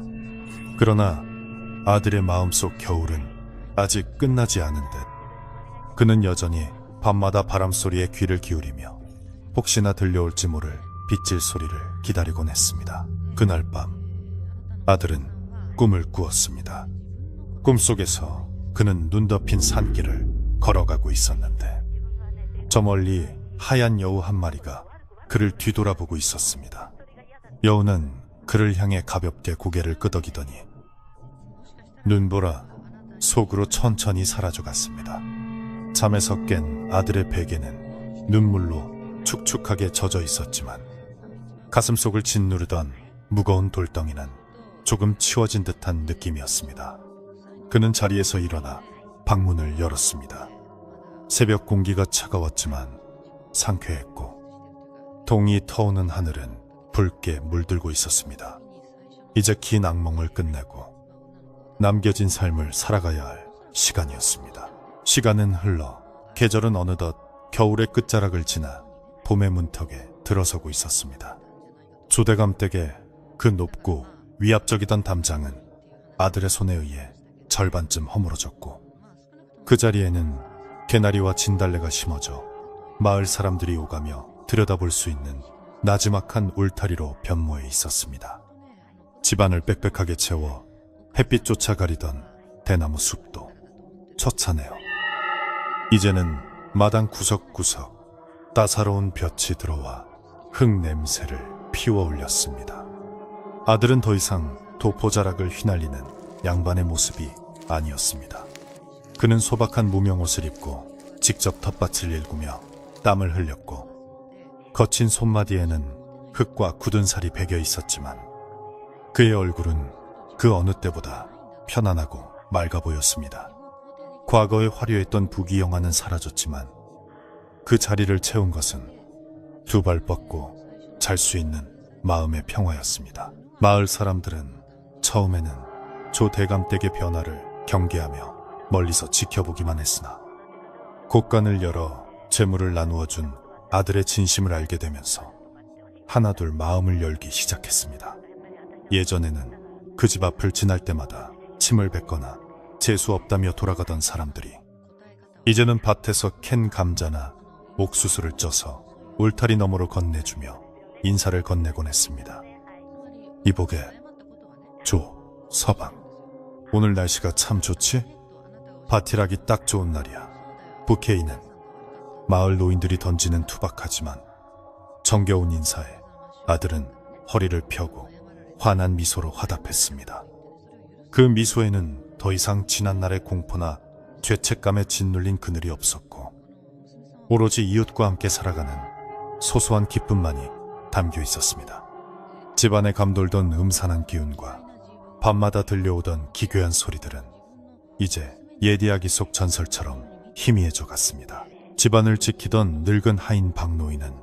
그러나 아들의 마음속 겨울은 아직 끝나지 않은 듯 그는 여전히 밤마다 바람소리에 귀를 기울이며 혹시나 들려올지 모를 빗질 소리를 기다리곤 했습니다. 그날 밤 아들은 꿈을 꾸었습니다. 꿈속에서 그는 눈 덮인 산길을 걸어가고 있었는데 저 멀리 하얀 여우 한 마리가 그를 뒤돌아보고 있었습니다. 여우는 그를 향해 가볍게 고개를 끄덕이더니 눈보라 속으로 천천히 사라져갔습니다. 잠에서 깬 아들의 베개는 눈물로 축축하게 젖어 있었지만 가슴속을 짓누르던 무거운 돌덩이는 조금 치워진 듯한 느낌이었습니다. 그는 자리에서 일어나 방문을 열었습니다. 새벽 공기가 차가웠지만 상쾌했고 동이 터오는 하늘은 붉게 물들고 있었습니다. 이제 긴 악몽을 끝내고 남겨진 삶을 살아가야 할 시간이었습니다. 시간은 흘러 계절은 어느덧 겨울의 끝자락을 지나 봄의 문턱에 들어서고 있었습니다. 조대감 댁의 그 높고 위압적이던 담장은 아들의 손에 의해 절반쯤 허물어졌고 그 자리에는 개나리와 진달래가 심어져 마을 사람들이 오가며 들여다볼 수 있는 나지막한 울타리로 변모해 있었습니다. 집안을 빽빽하게 채워 햇빛조차 가리던 대나무 숲도 처차네요. 이제는 마당 구석구석 따사로운 볕이 들어와 흙 냄새를 피워 올렸습니다. 아들은 더 이상 도포자락을 휘날리는 양반의 모습이 아니었습니다. 그는 소박한 무명옷을 입고 직접 텃밭을 일구며 땀을 흘렸고 거친 손마디에는 흙과 굳은 살이 배겨 있었지만 그의 얼굴은 그 어느 때보다 편안하고 맑아 보였습니다. 과거에 화려했던 부귀영화는 사라졌지만 그 자리를 채운 것은 두 발 뻗고 잘 수 있는 마음의 평화였습니다. 마을 사람들은 처음에는 조 대감댁의 변화를 경계하며 멀리서 지켜보기만 했으나 곳간을 열어 재물을 나누어 준 아들의 진심을 알게 되면서 하나둘 마음을 열기 시작했습니다. 예전에는 그 집 앞을 지날 때마다 침을 뱉거나 재수 없다며 돌아가던 사람들이 이제는 밭에서 캔 감자나 옥수수를 쪄서 울타리 너머로 건네주며 인사를 건네곤 했습니다. 이보게, 조, 서방, 오늘 날씨가 참 좋지? 밭일하기 딱 좋은 날이야. 부케이는 마을 노인들이 던지는 투박하지만 정겨운 인사에 아들은 허리를 펴고 환한 미소로 화답했습니다. 그 미소에는 더 이상 지난날의 공포나 죄책감에 짓눌린 그늘이 없었고 오로지 이웃과 함께 살아가는 소소한 기쁨만이 담겨 있었습니다. 집안에 감돌던 음산한 기운과 밤마다 들려오던 기괴한 소리들은 이제 옛 이야기 속 전설처럼 희미해져 갔습니다. 집안을 지키던 늙은 하인 박노인은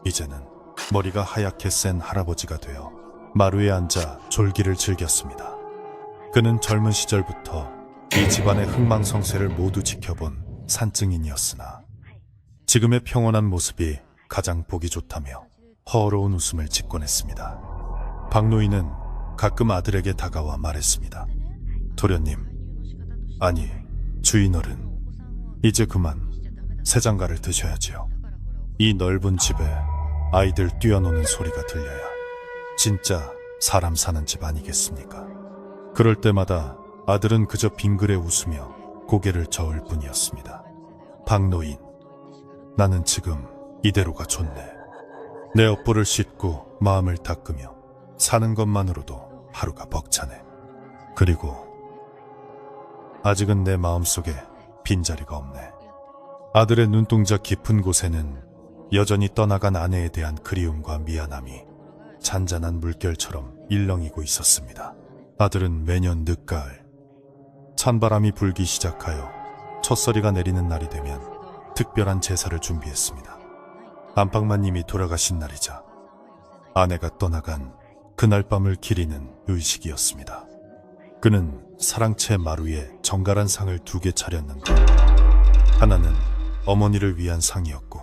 이제는 머리가 하얗게 센 할아버지가 되어 마루에 앉아 졸기를 즐겼습니다. 그는 젊은 시절부터 이 집안의 흥망성쇠를 모두 지켜본 산증인이었으나 지금의 평온한 모습이 가장 보기 좋다며 허어로운 웃음을 짓곤 했습니다. 박노인은 가끔 아들에게 다가와 말했습니다. 도련님, 아니 주인어른, 이제 그만 새장가를 드셔야지요. 이 넓은 집에 아이들 뛰어노는 소리가 들려야 진짜 사람 사는 집 아니겠습니까? 그럴 때마다 아들은 그저 빙그레 웃으며 고개를 저을 뿐이었습니다. 박노인, 나는 지금 이대로가 좋네. 내 업보를 씻고 마음을 닦으며 사는 것만으로도 하루가 벅차네. 그리고 아직은 내 마음속에 빈자리가 없네. 아들의 눈동자 깊은 곳에는 여전히 떠나간 아내에 대한 그리움과 미안함이 잔잔한 물결처럼 일렁이고 있었습니다. 아들은 매년 늦가을 찬바람이 불기 시작하여 첫서리가 내리는 날이 되면 특별한 제사를 준비했습니다. 안방마님이 돌아가신 날이자 아내가 떠나간 그날 밤을 기리는 의식이었습니다. 그는 사랑채 마루에 정갈한 상을 2개 차렸는데 하나는 어머니를 위한 상이었고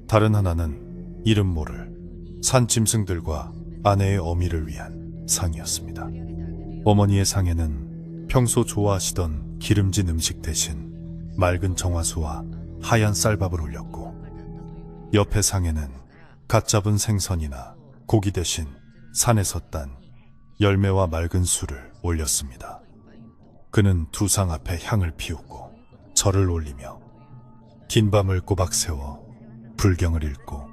다른 하나는 이름 모를 산짐승들과 아내의 어미를 위한 상이었습니다. 어머니의 상에는 평소 좋아하시던 기름진 음식 대신 맑은 정화수와 하얀 쌀밥을 올렸고 옆의 상에는 갓 잡은 생선이나 고기 대신 산에서 딴 열매와 맑은 술을 올렸습니다. 그는 2 상 앞에 향을 피우고 절을 올리며 긴 밤을 꼬박 세워 불경을 읽고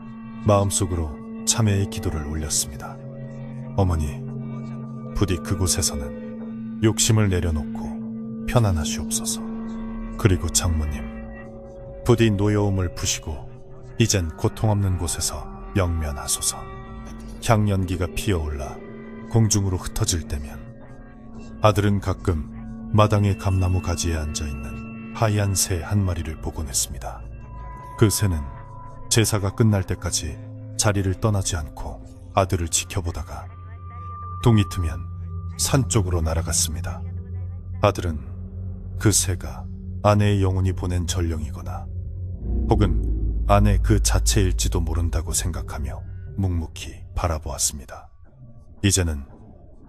마음속으로 참회의 기도를 올렸습니다. 어머니, 부디 그곳에서는 욕심을 내려놓고 편안하시옵소서. 그리고 장모님, 부디 노여움을 푸시고 이젠 고통 없는 곳에서 영면하소서. 향연기가 피어올라 공중으로 흩어질 때면 아들은 가끔 마당의 감나무 가지에 앉아있는 하얀 새 한 마리를 보곤 했습니다. 그 새는 제사가 끝날 때까지 자리를 떠나지 않고 아들을 지켜보다가 동이 트면 산 쪽으로 날아갔습니다. 아들은 그 새가 아내의 영혼이 보낸 전령이거나 혹은 아내 그 자체일지도 모른다고 생각하며 묵묵히 바라보았습니다. 이제는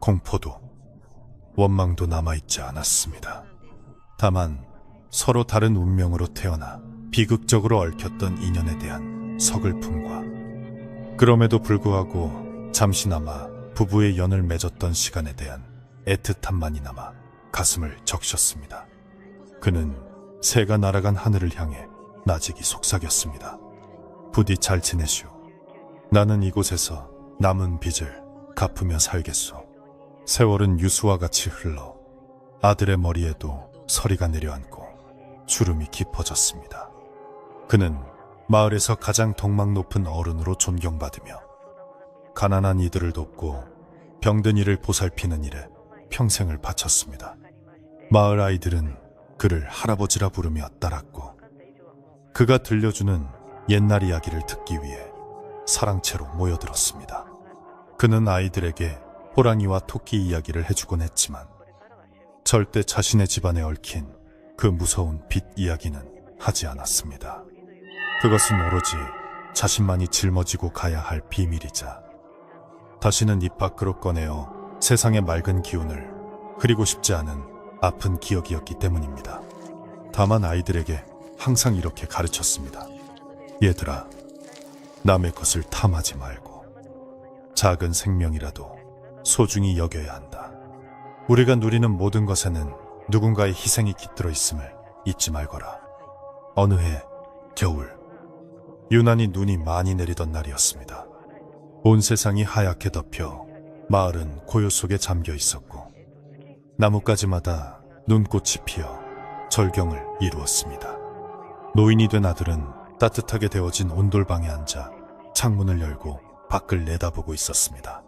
공포도 원망도 남아있지 않았습니다. 다만 서로 다른 운명으로 태어나 비극적으로 얽혔던 인연에 대한 서글픔과 그럼에도 불구하고 잠시나마 부부의 연을 맺었던 시간에 대한 애틋함만이 남아 가슴을 적셨습니다. 그는 새가 날아간 하늘을 향해 나직이 속삭였습니다. 부디 잘 지내시오. 나는 이곳에서 남은 빚을 갚으며 살겠소. 세월은 유수와 같이 흘러 아들의 머리에도 서리가 내려앉고 주름이 깊어졌습니다. 그는 마을에서 가장 덕망 높은 어른으로 존경받으며 가난한 이들을 돕고 병든 이를 보살피는 일에 평생을 바쳤습니다. 마을 아이들은 그를 할아버지라 부르며 따랐고 그가 들려주는 옛날 이야기를 듣기 위해 사랑채로 모여들었습니다. 그는 아이들에게 호랑이와 토끼 이야기를 해주곤 했지만 절대 자신의 집안에 얽힌 그 무서운 빚 이야기는 하지 않았습니다. 그것은 오로지 자신만이 짊어지고 가야 할 비밀이자 다시는 입 밖으로 꺼내어 세상의 맑은 기운을 흐리고 싶지 않은 아픈 기억이었기 때문입니다. 다만 아이들에게 항상 이렇게 가르쳤습니다. 얘들아, 남의 것을 탐하지 말고 작은 생명이라도 소중히 여겨야 한다. 우리가 누리는 모든 것에는 누군가의 희생이 깃들어 있음을 잊지 말거라. 어느 해 겨울, 유난히 눈이 많이 내리던 날이었습니다. 온 세상이 하얗게 덮여 마을은 고요 속에 잠겨 있었고 나뭇가지마다 눈꽃이 피어 절경을 이루었습니다. 노인이 된 아들은 따뜻하게 데워진 온돌방에 앉아 창문을 열고 밖을 내다보고 있었습니다.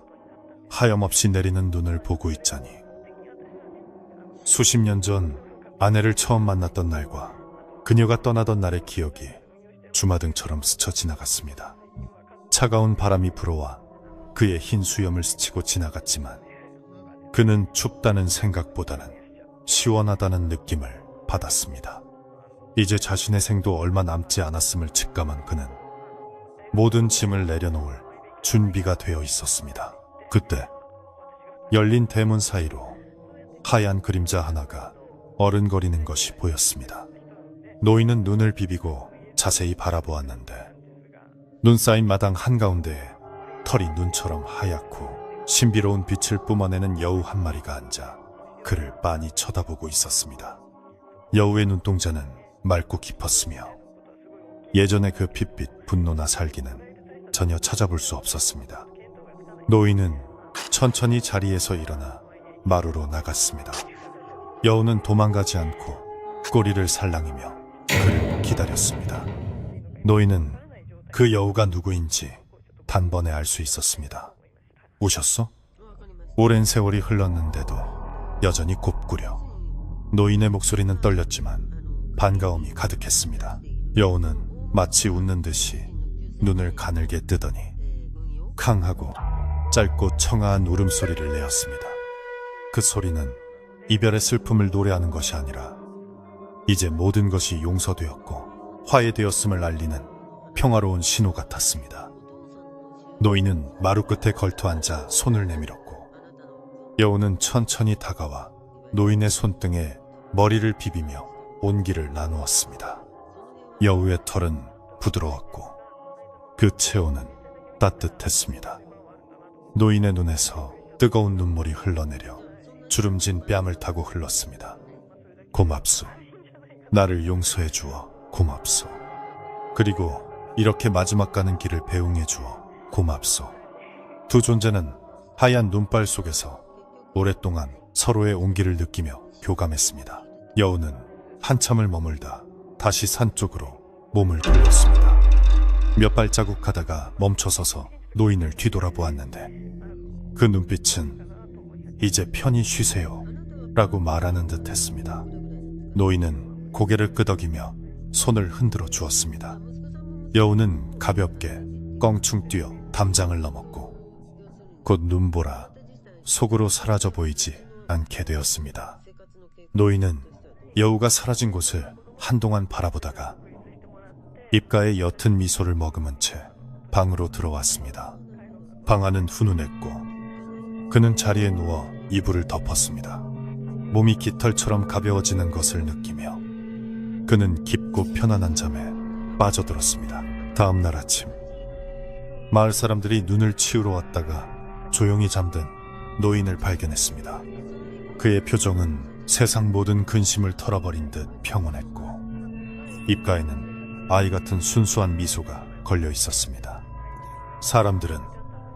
하염없이 내리는 눈을 보고 있자니 수십 년 전 아내를 처음 만났던 날과 그녀가 떠나던 날의 기억이 주마등처럼 스쳐 지나갔습니다. 차가운 바람이 불어와 그의 흰 수염을 스치고 지나갔지만 그는 춥다는 생각보다는 시원하다는 느낌을 받았습니다. 이제 자신의 생도 얼마 남지 않았음을 직감한 그는 모든 짐을 내려놓을 준비가 되어 있었습니다. 그때 열린 대문 사이로 하얀 그림자 하나가 어른거리는 것이 보였습니다. 노인은 눈을 비비고 자세히 바라보았는데 눈 쌓인 마당 한가운데에 털이 눈처럼 하얗고 신비로운 빛을 뿜어내는 여우 한 마리가 앉아 그를 빤히 쳐다보고 있었습니다. 여우의 눈동자는 맑고 깊었으며 예전의 그 핏빛 분노나 살기는 전혀 찾아볼 수 없었습니다. 노인은 천천히 자리에서 일어나 마루로 나갔습니다. 여우는 도망가지 않고 꼬리를 살랑이며 그를 기다렸습니다. 노인은 그 여우가 누구인지 단번에 알 수 있었습니다. 오셨어? 오랜 세월이 흘렀는데도 여전히 곱구려. 노인의 목소리는 떨렸지만 반가움이 가득했습니다. 여우는 마치 웃는 듯이 눈을 가늘게 뜨더니 강하고 짧고 청아한 울음소리를 내었습니다. 그 소리는 이별의 슬픔을 노래하는 것이 아니라 이제 모든 것이 용서되었고 화해되었음을 알리는 평화로운 신호 같았습니다. 노인은 마루 끝에 걸터앉아 손을 내밀었고 여우는 천천히 다가와 노인의 손등에 머리를 비비며 온기를 나누었습니다. 여우의 털은 부드러웠고 그 체온은 따뜻했습니다. 노인의 눈에서 뜨거운 눈물이 흘러내려 주름진 뺨을 타고 흘렀습니다. 고맙소. 나를 용서해 주어 고맙소. 그리고 이렇게 마지막 가는 길을 배웅해 주어 고맙소. 두 존재는 하얀 눈발 속에서 오랫동안 서로의 온기를 느끼며 교감했습니다. 여우는 한참을 머물다 다시 산 쪽으로 몸을 돌렸습니다. 몇 발자국 가다가 멈춰서서 노인을 뒤돌아보았는데 그 눈빛은 이제 편히 쉬세요 라고 말하는 듯 했습니다. 노인은 고개를 끄덕이며 손을 흔들어 주었습니다. 여우는 가볍게 껑충 뛰어 담장을 넘었고 곧 눈보라 속으로 사라져 보이지 않게 되었습니다. 노인은 여우가 사라진 곳을 한동안 바라보다가 입가에 옅은 미소를 머금은 채 방으로 들어왔습니다. 방 안은 훈훈했고 그는 자리에 누워 이불을 덮었습니다. 몸이 깃털처럼 가벼워지는 것을 느끼며 그는 깊고 편안한 잠에 빠져들었습니다. 다음 날 아침 마을 사람들이 눈을 치우러 왔다가 조용히 잠든 노인을 발견했습니다. 그의 표정은 세상 모든 근심을 털어버린 듯 평온했고 입가에는 아이 같은 순수한 미소가 걸려 있었습니다. 사람들은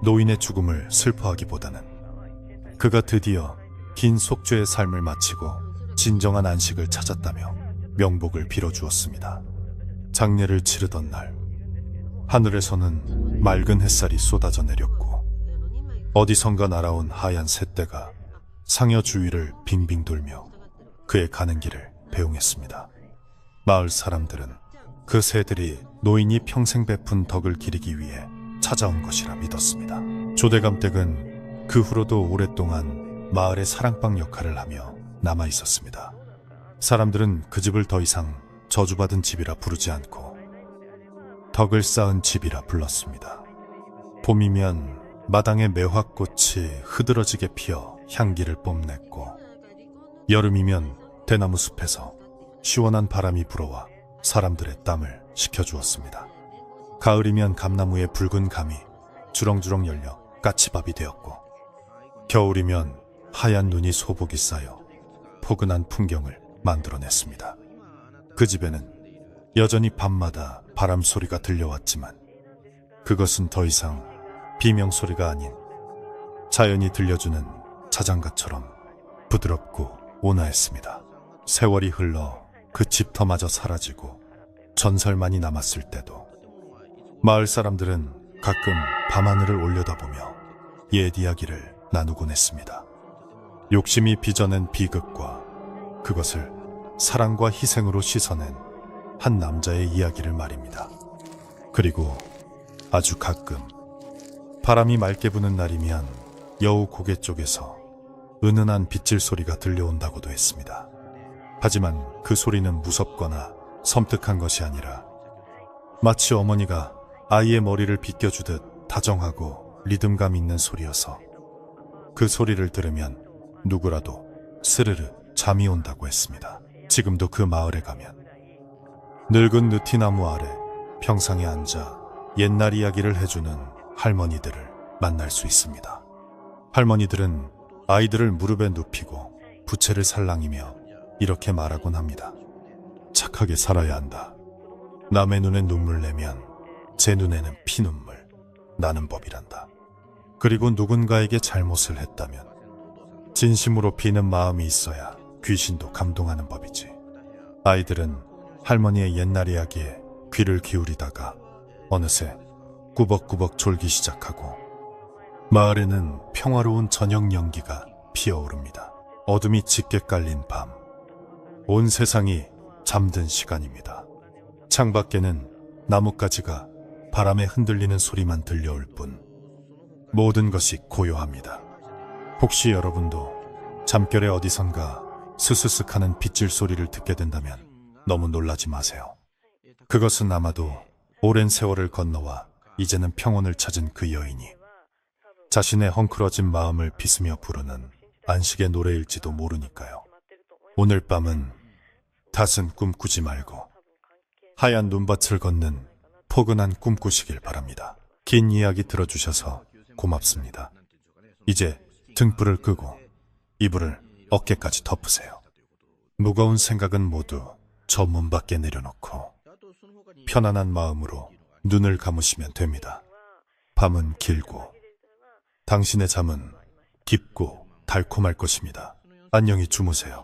노인의 죽음을 슬퍼하기보다는 그가 드디어 긴 속죄의 삶을 마치고 진정한 안식을 찾았다며 명복을 빌어주었습니다. 장례를 치르던 날 하늘에서는 맑은 햇살이 쏟아져 내렸고 어디선가 날아온 하얀 새떼가 상여 주위를 빙빙 돌며 그의 가는 길을 배웅했습니다. 마을 사람들은 그 새들이 노인이 평생 베푼 덕을 기리기 위해 찾아온 것이라 믿었습니다. 조대감 댁은 그 후로도 오랫동안 마을의 사랑방 역할을 하며 남아 있었습니다. 사람들은 그 집을 더 이상 저주받은 집이라 부르지 않고 덕을 쌓은 집이라 불렀습니다. 봄이면 마당에 매화꽃이 흐드러지게 피어 향기를 뽐냈고, 여름이면 대나무 숲에서 시원한 바람이 불어와 사람들의 땀을 식혀주었습니다. 가을이면 감나무의 붉은 감이 주렁주렁 열려 까치밥이 되었고, 겨울이면 하얀 눈이 소복이 쌓여 포근한 풍경을 만들어냈습니다. 그 집에는 여전히 밤마다 바람 소리가 들려왔지만 그것은 더 이상 비명소리가 아닌 자연이 들려주는 자장가처럼 부드럽고 온화했습니다. 세월이 흘러 그 집터마저 사라지고 전설만이 남았을 때도 마을 사람들은 가끔 밤하늘을 올려다보며 옛 이야기를 나누곤 했습니다. 욕심이 빚어낸 비극과 그것을 사랑과 희생으로 씻어낸 한 남자의 이야기를 말입니다. 그리고 아주 가끔 바람이 맑게 부는 날이면 여우 고개 쪽에서 은은한 빗질 소리가 들려온다고도 했습니다. 하지만 그 소리는 무섭거나 섬뜩한 것이 아니라 마치 어머니가 아이의 머리를 빗겨주듯 다정하고 리듬감 있는 소리여서 그 소리를 들으면 누구라도 스르르 잠이 온다고 했습니다. 지금도 그 마을에 가면 늙은 느티나무 아래 평상에 앉아 옛날 이야기를 해주는 할머니들을 만날 수 있습니다. 할머니들은 아이들을 무릎에 눕히고 부채를 살랑이며 이렇게 말하곤 합니다. 착하게 살아야 한다. 남의 눈에 눈물 내면 제 눈에는 피눈물 나는 법이란다. 그리고 누군가에게 잘못을 했다면 진심으로 비는 마음이 있어야 귀신도 감동하는 법이지. 아이들은 할머니의 옛날 이야기에 귀를 기울이다가 어느새 꾸벅꾸벅 졸기 시작하고 마을에는 평화로운 저녁 연기가 피어오릅니다. 어둠이 짙게 깔린 밤, 온 세상이 잠든 시간입니다. 창밖에는 나뭇가지가 바람에 흔들리는 소리만 들려올 뿐 모든 것이 고요합니다. 혹시 여러분도 잠결에 어디선가 스스슥하는 빗질 소리를 듣게 된다면 너무 놀라지 마세요. 그것은 아마도 오랜 세월을 건너와 이제는 평온을 찾은 그 여인이 자신의 헝클어진 마음을 빗으며 부르는 안식의 노래일지도 모르니까요. 오늘 밤은 닷은 꿈 꾸지 말고 하얀 눈밭을 걷는 포근한 꿈 꾸시길 바랍니다. 긴 이야기 들어주셔서 고맙습니다. 이제 등불을 끄고 이불을 어깨까지 덮으세요. 무거운 생각은 모두 저 문 밖에 내려놓고 편안한 마음으로 눈을 감으시면 됩니다. 밤은 길고 당신의 잠은 깊고 달콤할 것입니다. 안녕히 주무세요.